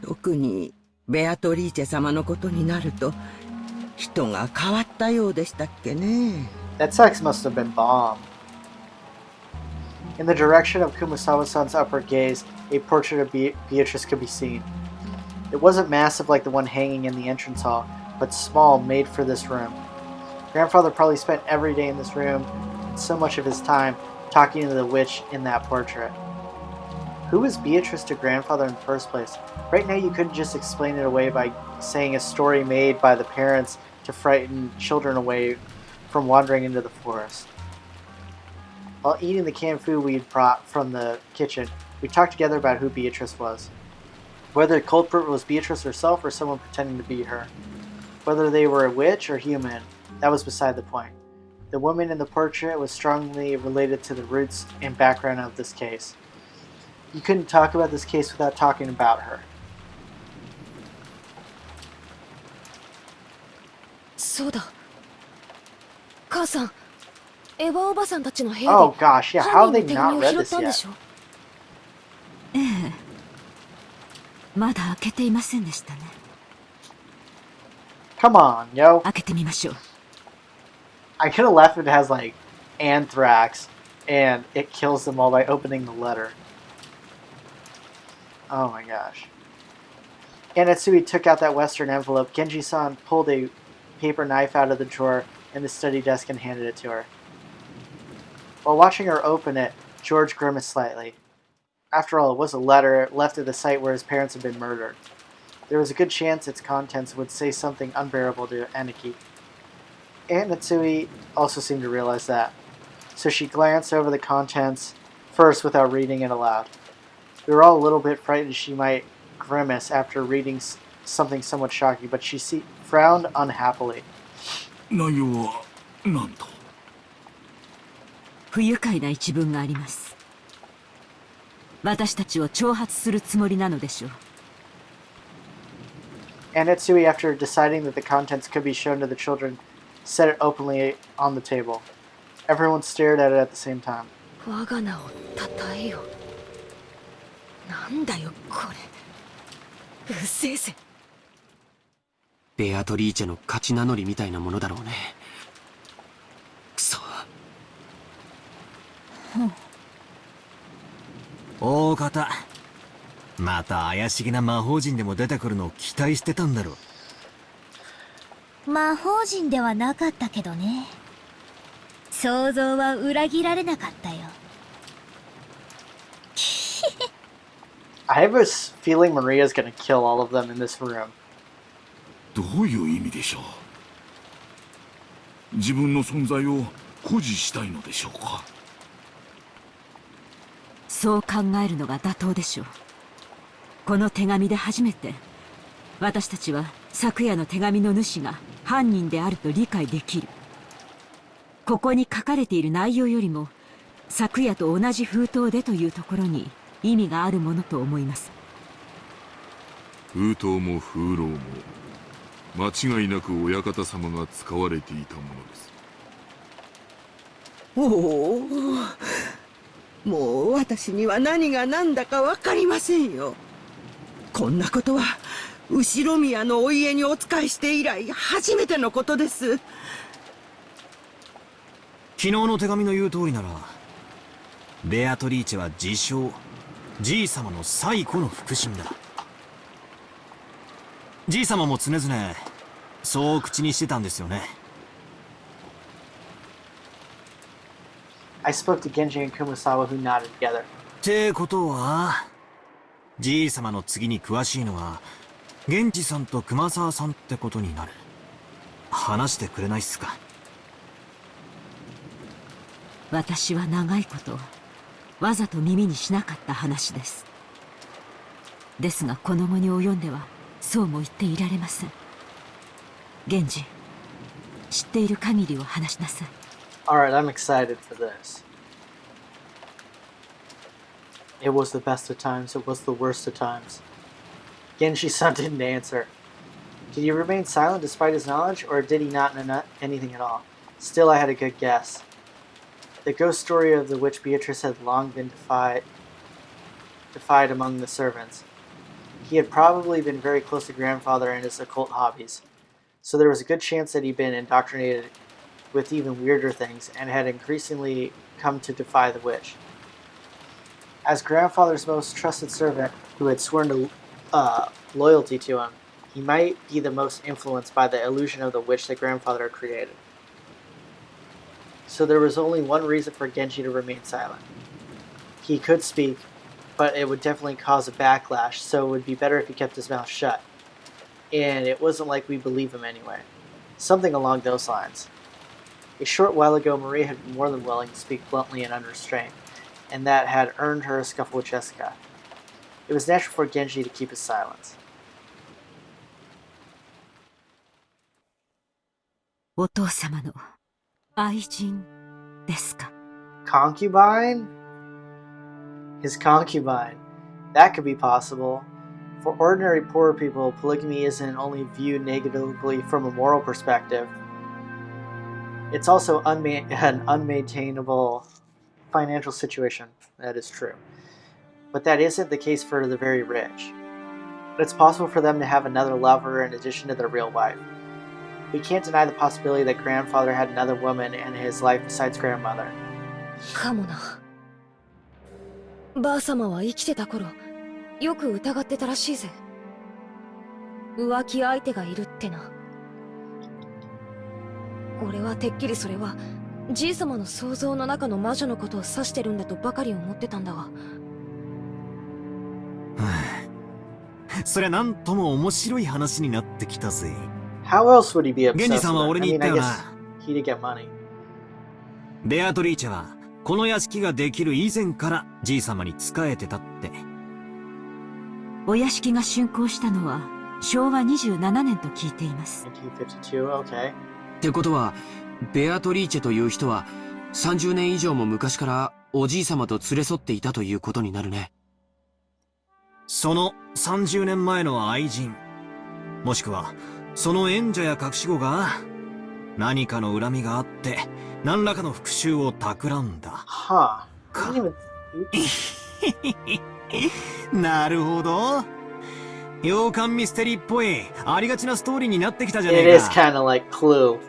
特にベアトリーチェ様のことになると人が変わったようでしたっけね。That sex must have been bomb. In the direction of Kumasawa-san's upward gaze, a portrait of Beatrice could be seen. It wasn't massive like the one hanging in the entrance hall, but small, made for this room. Grandfather probably spent every day in this room and so much of his time talking to the witch in that portrait. Who was Beatrice to grandfather in the first place? Right now you couldn't just explain it away by saying a story made by the parents to frighten children away from wandering into the forest. While eating the canned food we'd brought from the kitchen, we talked together about who Beatrice was. Whether the culprit was Beatrice herself or someone pretending to be her. Whether they were a witch or human, that was beside the point. The woman in the portrait was strongly related to the roots and background of this case. You couldn't talk about this case without talking about her. そうだ。母さん、エヴァおばさんたちの部屋 Oh で gosh, yeah, how 犯 have 人 they の手紙 not を read 拾っ this たんで yet? しょ。ええ、まだ開けていませんでしたね。 Come on, yo. 開けてみましょう。 I could have left if it has like anthrax and it kills them all by opening the letter. Oh my gosh. Anatsui took out that western envelope. Genji-san pulled a paper knife out of the drawer in the study desk and handed it to her. While watching her open it, George grimaced slightly. After all, it was a letter left at the site where his parents had been murdered. There was a good chance its contents would say something unbearable to Aniki. Aunt Natsui also seemed to realize that, so she glanced over the contents first without reading it aloud. We were all a little bit frightened she might grimace after reading something somewhat shocking, but she frowned unhappily. 内容は何と。不愉快な一文があります。私たちを挑発するつもりなのでしょう。Anatsui, after deciding that the contents could be shown to the children, set it openly on the table. Everyone stared at it at the same time. 我が名をたたえよ。なんだよこれ。うっせえぜ。ベアトリーチェの勝ち名乗りみたいなものだろうね。くそ。大方また怪しげな魔法陣でも出てくるのを期待してたんだろ。魔法陣ではなかったけどね。想像は裏切られなかったよ。I have a feeling Maria's gonna kill all of them in this room. どういう意味でしょう。自分の存在を誇示したいのでしょうか。そう考えるのが妥当でしょう。この手紙で初めて私たちは昨夜の手紙の主が犯人であると理解できる。ここに書かれている内容よりも昨夜と同じ封筒でというところに意味があるものと思います。封筒も風浪も間違いなく親方様が使われていたものです。おお、もう私には何が何だか分かりませんよ。こんなことは後宮のお家にお仕えして以来初めてのことです。昨日の手紙の言う通りなら、ベアトリーチは自称じい様の最古の腹心だ。じい様も常々そう口にしてたんですよね。I spoke to Genji and Kumasawa, who nodded together. ってことは、じい様の次に詳しいのは源氏さんと熊沢さんってことになる。話してくれないっすか？私は長いことわざと耳にしなかった話です。ですがこの後に及んではそうも言っていられません。源氏、知っている限りを話しなさい。Alright, I'm excited for this. It was the best of times, it was the worst of times. Genji-san didn't answer. Did he remain silent despite his knowledge, or did he not know anything at all? Still, I had a good guess. The ghost story of the witch Beatrice had long been defied among the servants. He had probably been very close to grandfather and his occult hobbies, so there was a good chance that he'd been indoctrinated with even weirder things and had increasingly come to defy the witch. As grandfather's most trusted servant, who had sworn loyalty to him, he might be the most influenced by the illusion of the witch that grandfather had created. So there was only one reason for Genji to remain silent. He could speak, but it would definitely cause a backlash, so it would be better if he kept his mouth shut. And it wasn't like we believe him anyway. Something along those lines. A short while ago, Maria had been more than willing to speak bluntly and under restraint, and that had earned her a scuffle with Jessica. It was natural for Genji to keep his silence. お父様の愛人ですか？ Concubine? His concubine. That could be possible. For ordinary poor people, polygamy isn't only viewed negatively from a moral perspective. It's also an unmaintainable financial situation. That is true. But that isn't the case for the very rich. It's possible for them to have another lover in addition to their real wife. We can't deny the possibility that grandfather had another woman in his life besides grandmother. かもな。ばあ様は生きてた頃、よく疑ってたらしいぜ。浮気相手がいるってな。俺はてっきりそれはじい様の想像の中の魔女のことを指してるんだとばかり思ってたんだが。そりゃなんとも面白い話になってきたぜ。How else would he be obsessed 源氏さんは with 俺 her? に I 言っ mean, た I よ guess な。 he'd get money. ベアトリーチェはこの屋敷ができる以前からじい様に仕えてたって。お屋敷が竣工したのは昭和27年と聞いています。1952, okay. ってことは、ベアトリーチェという人は30年以上も昔からおじい様と連れ添っていたということになるね。その30年前の愛人、もしくはその縁者や隠し子が何かの恨みがあって何らかの復讐を企んだ。Huh. I didn't even... なるほど。洋館ミステリーっぽいありがちなストーリーになってきたじゃね It え is か。kind of like Clue.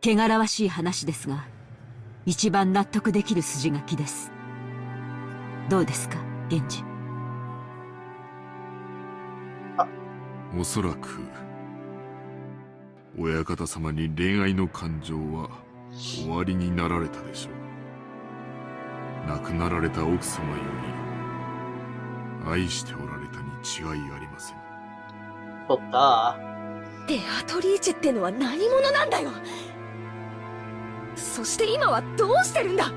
汚らわしい話ですが、一番納得できる筋書きです。どうですか、源氏。おそらく親方様に恋愛の感情は終わりになられたでしょう。亡くなられた奥様より愛しておられたに違いありません。Well, duh. ベアトリーチェってのは何者なんだよ。そして今はどうしてるんだ。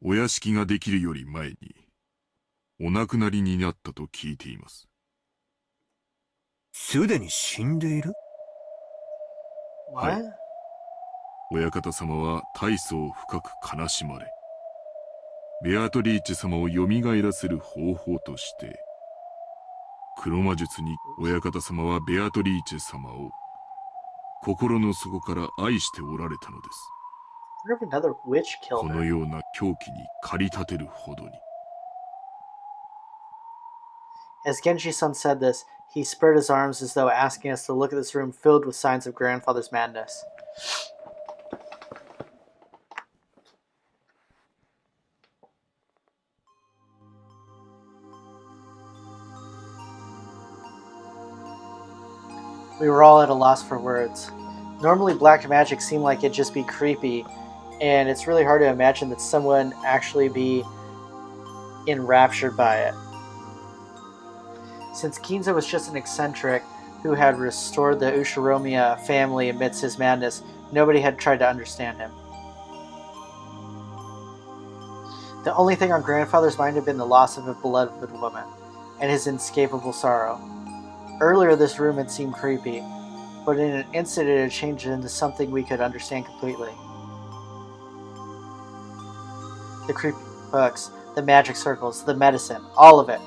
お屋敷ができるより前にお亡くなりになったと聞いています。すでに死んでいる？What? はい。親方様は大層深く悲しまれ、ベアトリーチェ様を蘇らせる方法として、黒魔術に親方様はベアトリーチェ様を心の底から愛しておられたのです。このような狂気に駆り立てるほどに。As Genji-san said this, he spread his arms as though asking us to look at this room filled with signs of grandfather's madness. We were all at a loss for words. Normally black magic seemed like it'd just be creepy, and it's really hard to imagine that someone actually be enraptured by it. Since Kinzo was just an eccentric who had restored the Ushiromiya family amidst his madness, nobody had tried to understand him. The only thing on grandfather's mind had been the loss of a beloved woman, and his inescapable sorrow. Earlier this room had seemed creepy, but in an instant it had changed into something we could understand completely. The creepy books, the magic circles, the medicine, all of it.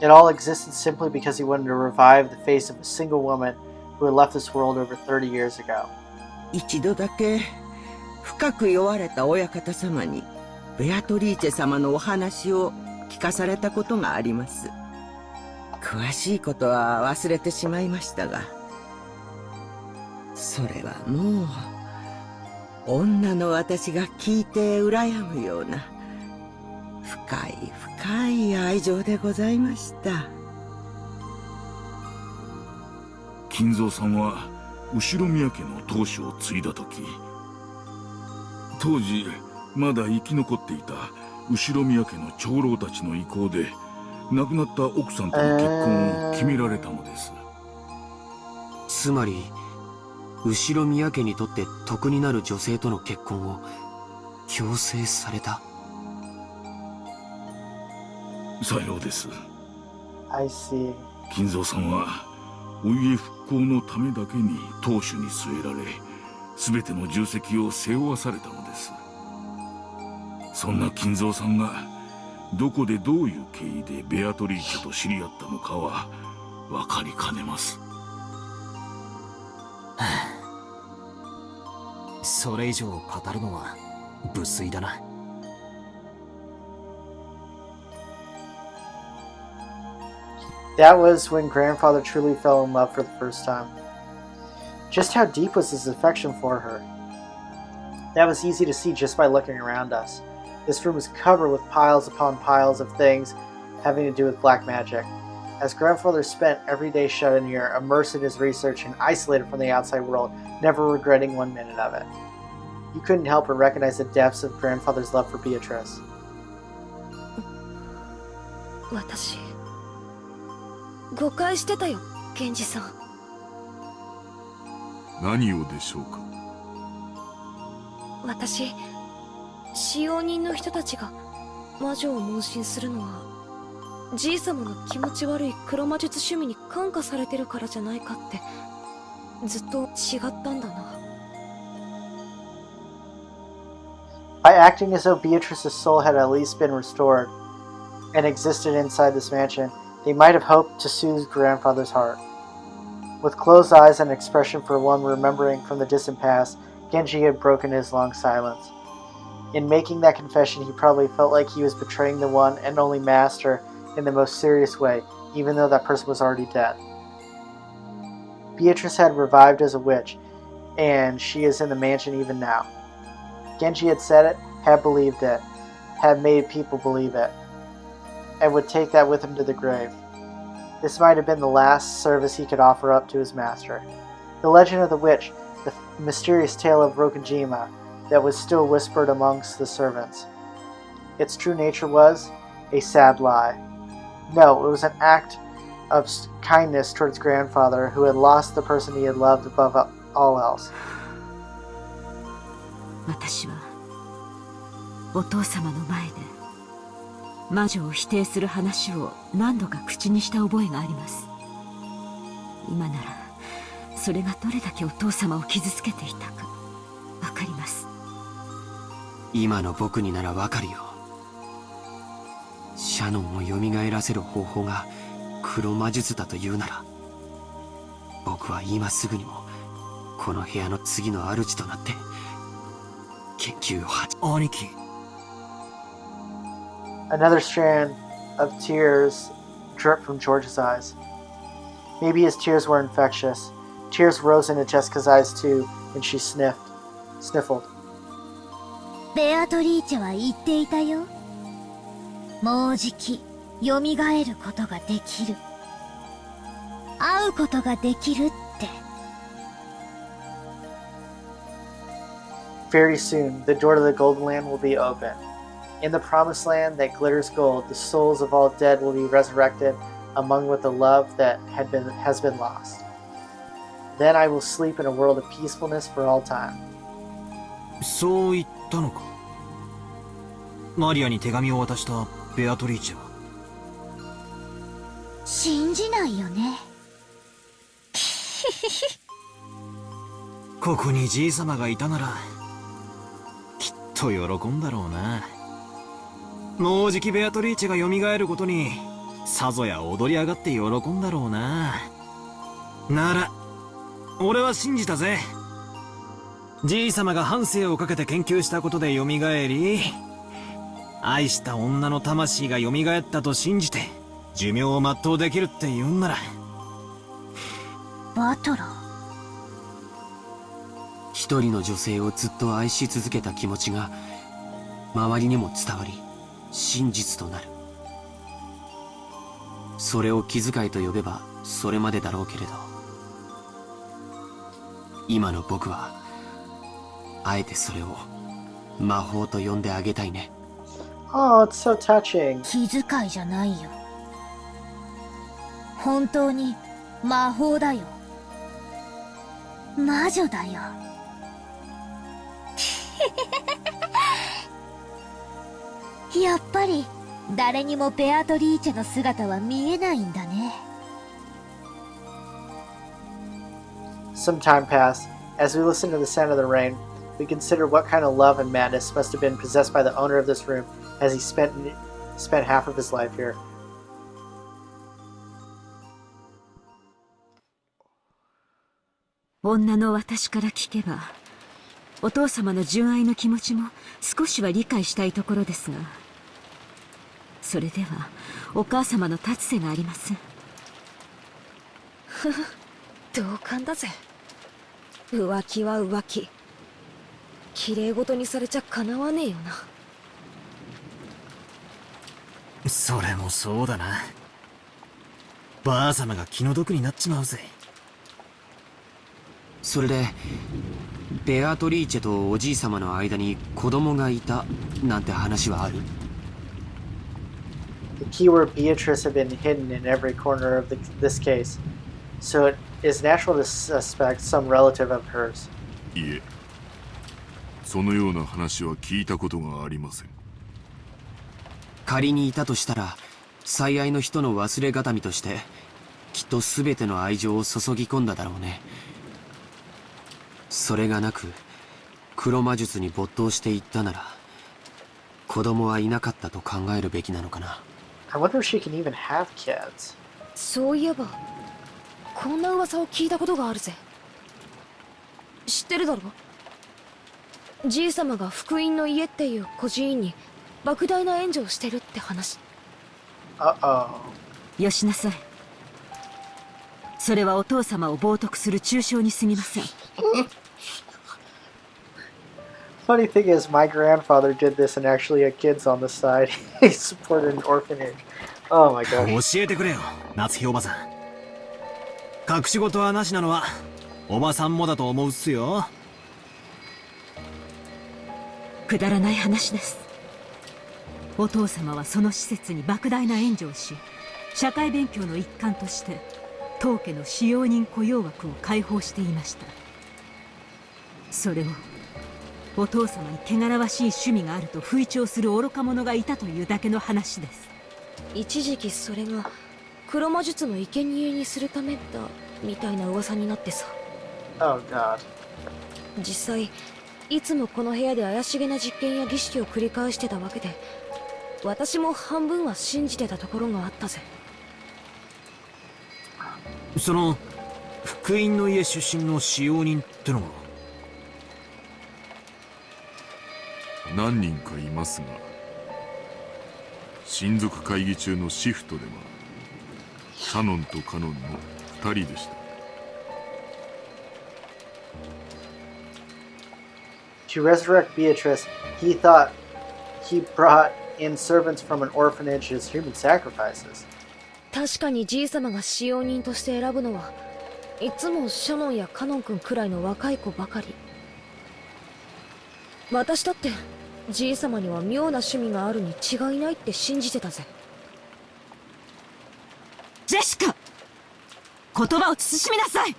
It all existed simply because he wanted to revive the face of a single woman who had left this world over 30 years ago. 一度だけ深く酔われた親方様にベアトリーチェ様のお話を聞かされたことがあります。詳しいことは忘れてしまいましたが、それはもう女の私が聞いて羨むような深い深い愛情でございました。金蔵さんは後宮家の当主を継いだ時、当時まだ生き残っていた後宮家の長老たちの意向で亡くなった奥さんとの結婚を決められたのです。つまり後宮家にとって得になる女性との結婚を強制された。さようです。I see. 金蔵さんはお家復興のためだけに当主に据えられ、全ての重責を背負わされたのです。そんな金蔵さんがどこでどういう経緯でベアトリーチェと知り合ったのかは分かりかねます。それ以上語るのは無粋だな。That was when grandfather truly fell in love for the first time. Just how deep was his affection for her? That was easy to see just by looking around us. This room was covered with piles upon piles of things having to do with black magic. As grandfather spent every day shut in here, immersed in his research and isolated from the outside world, never regretting 1 minute of it. You couldn't help but recognize the depths of grandfather's love for Beatrice. 私誤解してたよ、源氏さん。何をでしょうか。私、使用人の人たちが魔女を盲信するのは、じい様の気持ち悪い黒魔術趣味に感化されてるからじゃないかって、ずっと違ったんだな。By acting as though Beatrice's soul had at least been restored and existed inside this mansion, they might have hoped to soothe grandfather's heart. With closed eyes and an expression for one remembering from the distant past, Genji had broken his long silence. In making that confession, he probably felt like he was betraying the one and only master in the most serious way, even though that person was already dead. Beatrice had revived as a witch, and she is in the mansion even now. Genji had said it, had believed it, had made people believe it, and would take that with him to the grave. This might have been the last service he could offer up to his master. The legend of the witch, the mysterious tale of Rokujima that was still whispered amongst the servants. Its true nature was a sad lie. No, it was an act of kindness towards grandfather who had lost the person he had loved above all else. 私はお父様の前で魔女を否定する話を何度か口にした覚えがあります。今ならそれがどれだけお父様を傷つけていたかわかります。今の僕にならわかるよ。シャノンを蘇らせる方法が黒魔術だというなら、僕は今すぐにもこの部屋の次の主となって研究を兄貴。 Another strand of tears dripped from George's eyes. Maybe his tears were infectious. Tears rose into Jessica's eyes too, and she sniffled. ベアトリーチェは言っていたよ。もうじき、蘇ることができる。会うことができるって。Very soon, the door to the Golden Land will be open. In the promised land that glitters gold, the souls of all dead will be resurrected among with the love that has been lost. Then I will sleep in a world of peacefulness for all time. そう言ったのか。マリアに手紙を渡したベアトリーチェは。信じないよね。ここにじいさまがいたならきっと喜んだろうな。もうじきベアトリーチェが蘇ることにさぞや踊り上がって喜んだろうな。なら俺は信じたぜ。じいさまが半生をかけて研究したことで蘇り、愛した女の魂が蘇ったと信じて寿命を全うできるって言うんなら。バトラー。一人の女性をずっと愛し続けた気持ちが周りにも伝わり真実となる。それを気遣いと呼べばそれまでだろうけれど、今の僕はあえてそれを魔法と呼んであげたいね。Oh, it's so touching. 気遣いじゃないよ。本当に魔法だよ。魔女だよ。やっぱり誰にもベアトリーチェの姿は見えないんだね。Some time passed. As we listened to the sound of the rain, we considered what kind of love and madness must have been possessed by the owner of this room as he spent half of his life here. 女の私から聞けば、お父様の純愛の気持ちも少しは理解したいところですが、それではお母様の立つ瀬がありません。同感だぜ。浮気は浮気。綺麗事にされちゃかなわねえよな。それもそうだな。ばあ様が気の毒になっちまうぜ。それでベアトリーチェとおじい様の間に子供がいたなんて話はある？ The keyword Beatrice had been hidden in every corner of this case, so it is natural to suspect some relative of hers. いえ、そのような話は聞いたことがありません。仮にいたとしたら最愛の人の忘れがたみとしてきっと全ての愛情を注ぎ込んだだろうね。それがなく黒魔術に没頭していったなら子供はいなかったと考えるべきなのかな。 I wonder if she can even have kids. そういえばこんな噂を聞いたことがあるぜ。知ってるだろ？じいさまが福音の家っていう孤児院に莫大な援助をしてるって話。Uh-oh. よしなさい。それはお父様を冒涜する中傷に過ぎません。Funny thing is, my grandfather did this and actually had kids on the side. He supported an orphanage. Oh my gosh. 教えてくれよ、夏日おばさん。隠し事はなしなのはおばさんもだと思うっすよ。くだらない話です。お父様はその施設に莫大な援助をし、社会勉強の一環として当家の使用人雇用枠を開放していました。それをお父様に汚らわしい趣味があると吹聴する愚か者がいたというだけの話です。一時期それが黒魔術の生贄にするためだみたいな噂になってさ。 Oh god. 実際いつもこの部屋で怪しげな実験や儀式を繰り返してたわけで、私も半分は信じてたところがあったぜ。その福音の家出身の使用人ってのは何人かいますが、親族会議中のシフトではシャノンとカノンの2人でした。To resurrect Beatrice, he thought he brought in servants from an orphanage as human sacrifices. 確かにじいさまが使用人として選ぶのはいつもシャノンやカノン君くらいの若い子ばかり。私だってじいさまには妙な趣味があるに違いないって信じてたぜ。ジェシカ、言葉を慎みなさい。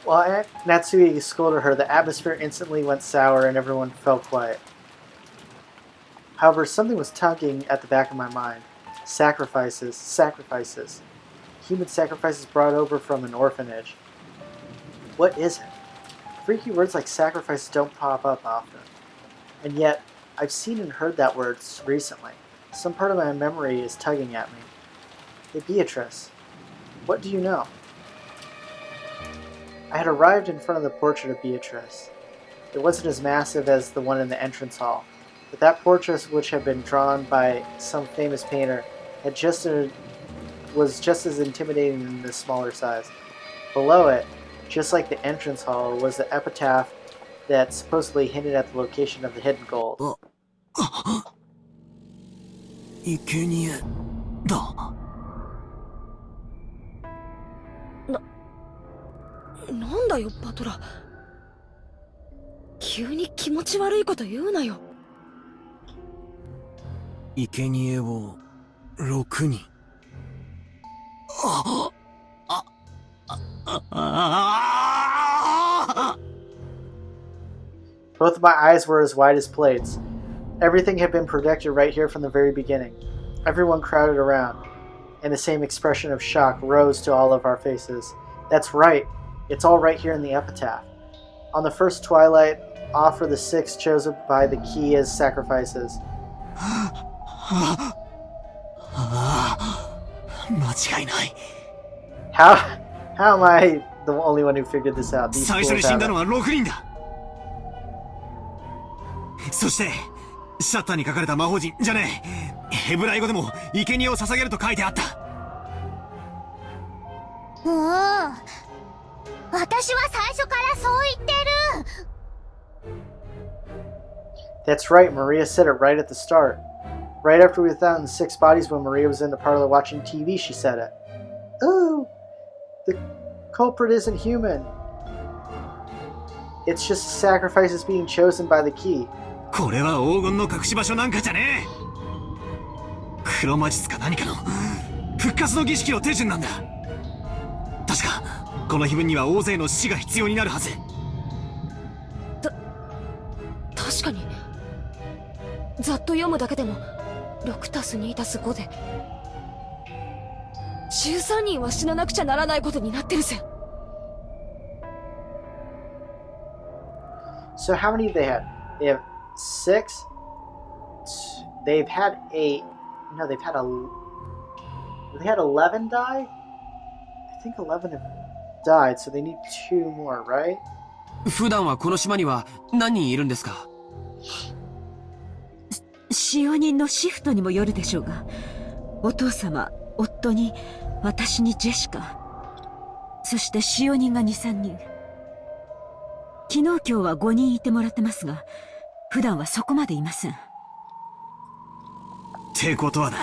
While Natsuki scolded her, the atmosphere instantly went sour and everyone fell quiet. However, something was tugging at the back of my mind. Sacrifices, sacrifices. Human sacrifices brought over from an orphanage. What is it? Freaky words like sacrifices don't pop up often. And yet, I've seen and heard that word recently. Some part of my memory is tugging at me. Hey Beatrice, what do you know? I had arrived in front of the portrait of Beatrice. It wasn't as massive as the one in the entrance hall, but that portrait, which had been drawn by some famous painter, was just as intimidating in the smaller size. Below it, just like the entrance hall, was the epitaph that supposedly hinted at the location of the hidden gold. 生贄だ。なんだよバトラ。急に気持ち悪いこと言うなよ。生贄を6人。Both of my eyes were as wide as plates. Everything had been projected right here from the very beginning. Everyone crowded around, and the same expression of shock rose to all of our faces. That's right. It's all right here in the epitaph. On the first twilight, offer the 6 chosen by the key as sacrifices. 間違いない。 How am I the only one who figured this out? These 最初に fools 死んだ haven't. のは6人だ。そしてシャッターに書かれた魔法陣じゃねえ、ヘブライ語でも生贄を捧げると書いてあった。私は最初からそう言ってる。 That's right, Maria said it right at the start. Right after we found the 6 bodies when Maria was in the parlor watching TV, she said it. Ooh, the culprit isn't human. It's just sacrifices being chosen by the key. これは黄金の隠し場所なんかじゃねえ。黒魔術か何かの復活の儀式の手順なんだ。確かこの碑文には大勢の死が必要になるはず。確かにざっと読むだけでも 6+2+5 で13人は死ななくちゃならないことになってるぜ。 So how many they had? They have 6? They've had 8. No, they've had they had 11 die? I think 11 have died, so they need 2 more, right? 普段はこの島には何人いるんですか？使用人のシフトにもよるでしょうが、お父様、夫に、私にジェシカ、そして使用人が 2,3 人。昨日今日は5人いてもらってますが、普段はそこまでいません。ってことはだ、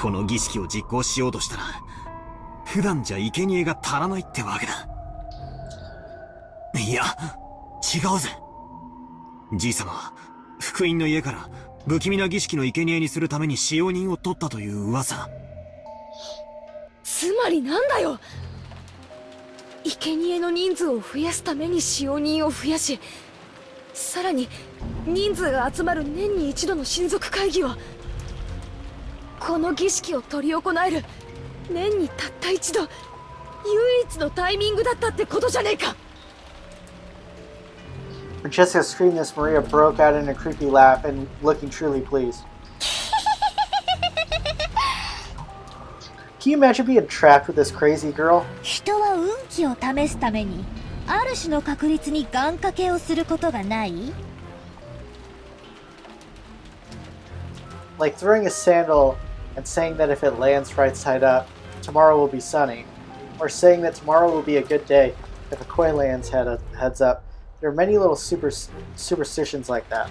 この儀式を実行しようとしたら普段じゃ生贄が足らないってわけだ。いや違うぜ。じいさまは福音の家から不気味な儀式の生贄にするために使用人を取ったという噂。つまりなんだよ。生贄の人数を増やすために使用人を増やし、さらに人数が集まる年に一度の親族会議を、この儀式を執り行える年にたった一度唯一のタイミングだったってことじゃねえか。When Jessica screamed this, Maria broke out in a creepy laugh and looking truly pleased. Can you imagine being trapped with this crazy girl? 人は運気を試すためにある種の確率に願掛けをすることがない？ Like throwing a sandal and saying that if it lands right side up, tomorrow will be sunny. Or saying that tomorrow will be a good day if a coin lands heads up. There are many little superstitions like that.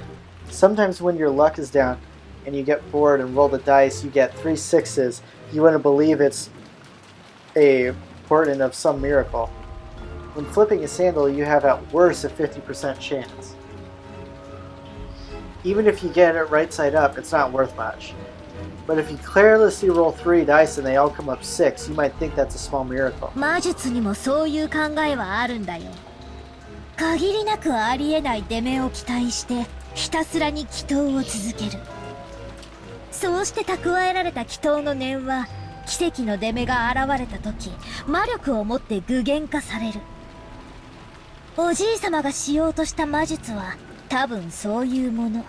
Sometimes when your luck is down and you get bored and roll the dice, you get 3 6s. You wouldn't believe it's a portent of some miracle. When flipping a sandal, you have at worst a 50% chance. Even if you get it right side up, it's not worth much. But if you carelessly roll 3 dice and they all come up 6, you might think that's a small miracle. 魔術にもそういう考えはあるんだよ。限りなくありえない出目を期待してひたすらに祈祷を続ける。そうして蓄えられた祈祷の念は奇跡の出目が現れた時魔力を持って具現化される。おじいさまがしようとした魔術は多分そういうもの。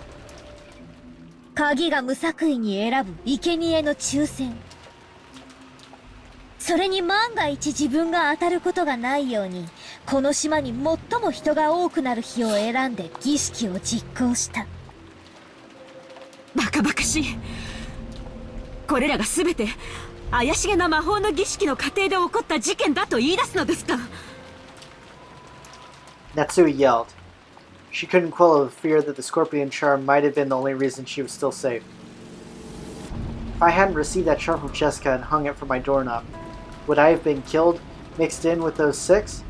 鍵が無作為に選ぶ生贄の抽選。それに万が一自分が当たることがないようにこの島に最も人が多くなる日を選んで儀式を実行した。バカバカしい。これらが全て怪しげな魔法の儀式の過程で起こった事件だと言い出すのですか？ Natsui yelled. She couldn't quell the fear that the scorpion charm might have been the only reason she was still safe. If I hadn't received that charm from Jessica and hung it from my doorknob, would I have been killed, mixed in with those 6?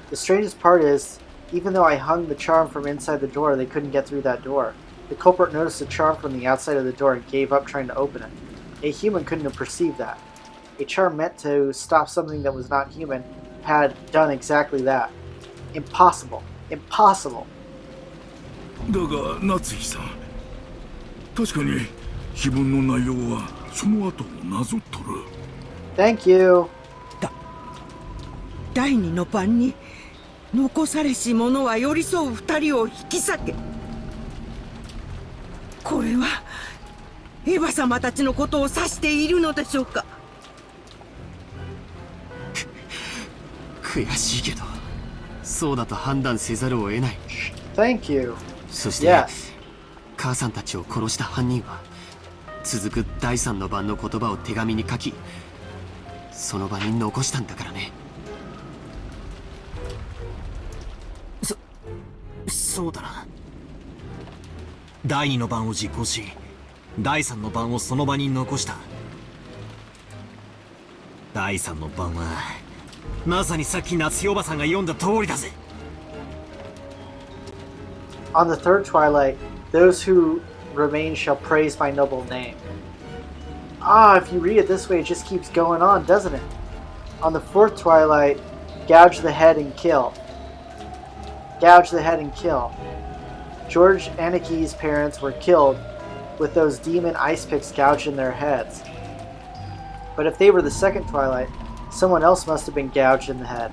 The strangest part is, even though I hung the charm from inside the door, they couldn't get through that door. The culprit noticed the charm from the outside of the door and gave up trying to open it. A human couldn't have perceived that. A charm meant to stop something that was not human had done exactly that. Impossible. Impossible. だが夏日さん、確かに碑文の内容はその後をなぞっとる。Thank you. 第二の晩に残されし者は寄り添う二人を引き裂け。これはエヴァ様たちのことを指しているのでしょうか？悔しいけどそうだと判断せざるを得ない。 Thank you. そして、Yes. 母さんたちを殺した犯人は続く第3の晩の言葉を手紙に書きその場に残したんだからね。そうだな。第2の晩を実行し第3の晩をその場に残した。第3の晩はまさにさっき夏代おばさんが読んだ通りだぜ。On the third twilight, those who remain shall praise my noble name. Ah, if you read it this way, it just keeps going on, doesn't it? On the fourth twilight, gouge the head and kill. Gouge the head and kill. George Anaki's parents were killed with those demon ice picks gouged in their heads. But if they were the second twilight, someone else must have been gouged in the head.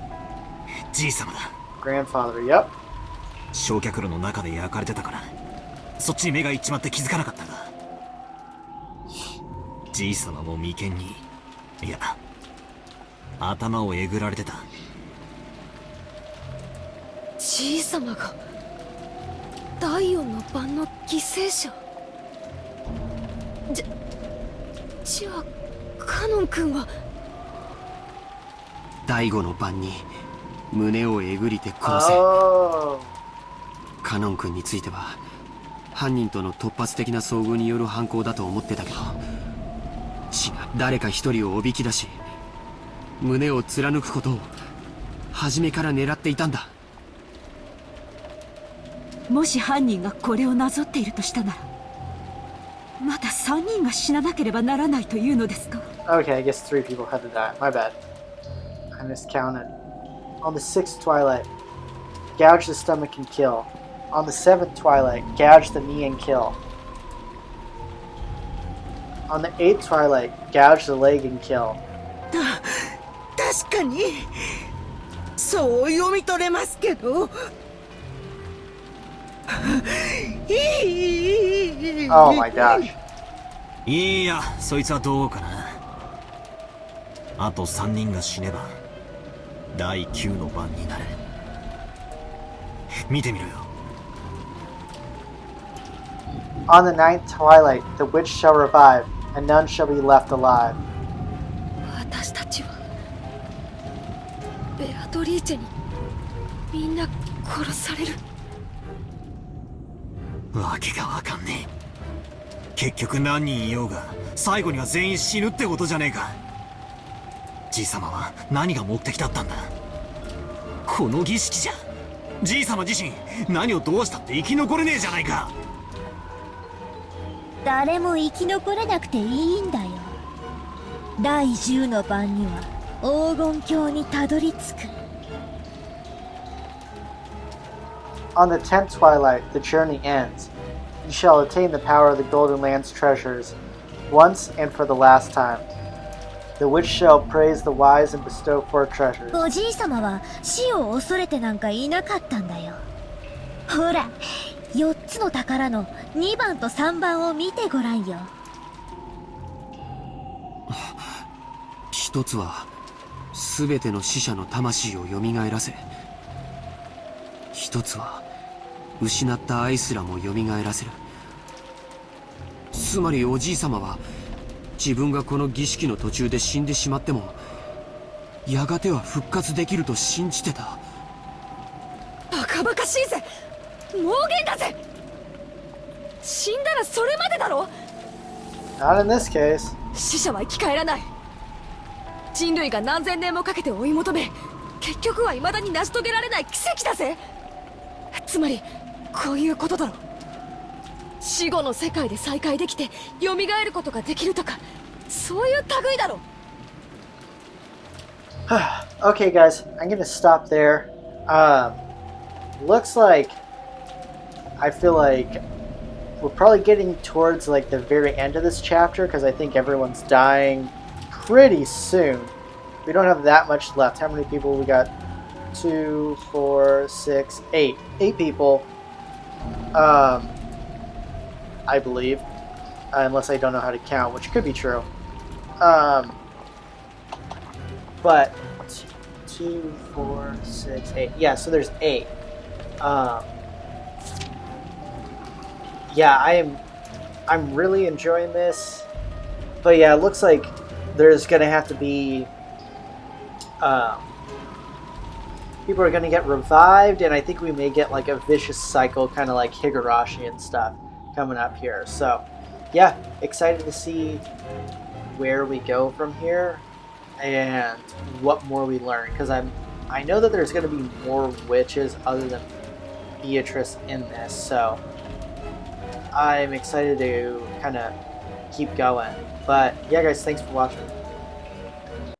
じいさまだ。 Grandfather, yep. 焼却炉の中で焼かれてたからそっちに目がいっちまって気づかなかったがじいさまも眉間にいや頭をえぐられてた。じいさまが第4の晩の犠牲者。じゃあカノン君は第5の晩に胸をえぐりて殺せ。カノン君については犯人との突発的な遭遇による犯行だと思ってたけど違う。誰か一人をおびき出し胸を貫くことを初めから狙っていたんだ。もし犯人がこれをなぞっているとしたならまだ3人が死ななければならないというのですか？ Okay, I guess 3 people had to die. My bad. I miscounted. On the 6th twilight, gouge the stomach and kill. On the 7th twilight, gouge the knee and kill. On the 8th twilight, gouge the leg and kill. 確かにそう読み取れますけど。Oh my gosh. いや、そいつはどうかな。あと3人が死ねば第9の番になる。見てみろよ。 On the ninth twilight, the witch shall revive, and none shall be left alive. 私たちはベアトリーチェにみんな殺される。わけがわかんねえ。結局何人いようが最後には全員死ぬってことじゃねえか。じいさまは何が目的だったんだ。この儀式じゃじいさま自身何をどうしたって生き残れねえじゃないか。誰も生き残れなくていいんだよ。第10の晩には黄金鏡にたどり着く。On the 10th twilight, the journey ends. You shall attain the power of the Golden Land's treasures, once and for the last time. The witch shall praise the wise and bestow forth treasures. おじいさまは死を恐れてなんかいなかったんだよ。ほら、4つの宝の2番と3番を見てごらんよ。一つは全ての死者の魂を蘇らせ、一つは失った愛すらも蘇らせる。つまりおじいさまは自分がこの儀式の途中で死んでしまってもやがては復活できると信じてた。バカバカしいぜ。妄言だぜ。死んだらそれまでだろ。 Not in this case. 死者は生き返らない。人類が何千年もかけて追い求め、結局は未だに成し遂げられない奇跡だぜ。つまりこういうことだろ。死後の世界で再会できて蘇ることができるとか、そういう類だろ。Okay, guys, I'm gonna stop there. Looks like I feel like we're probably getting towards like the very end of this chapter because I think everyone's dying pretty soon. We don't have that much left. How many people we got? 2, 4, 6, 8. 8 people. I believe. Unless I don't know how to count, which could be true. But 2, 4, 6, 8. Yeah, so there's 8. Yeah, I'm really enjoying this. But yeah, it looks like there's gonna have to be people are gonna get revived, and I think we may get like a vicious cycle, kind of like Higurashi and stuff coming up here. So yeah, excited to see where we go from here and what more we learn, because I know that there's going to be more witches other than Beatrice in this, so I'm excited to kind of keep going. But yeah, guys, thanks for watching.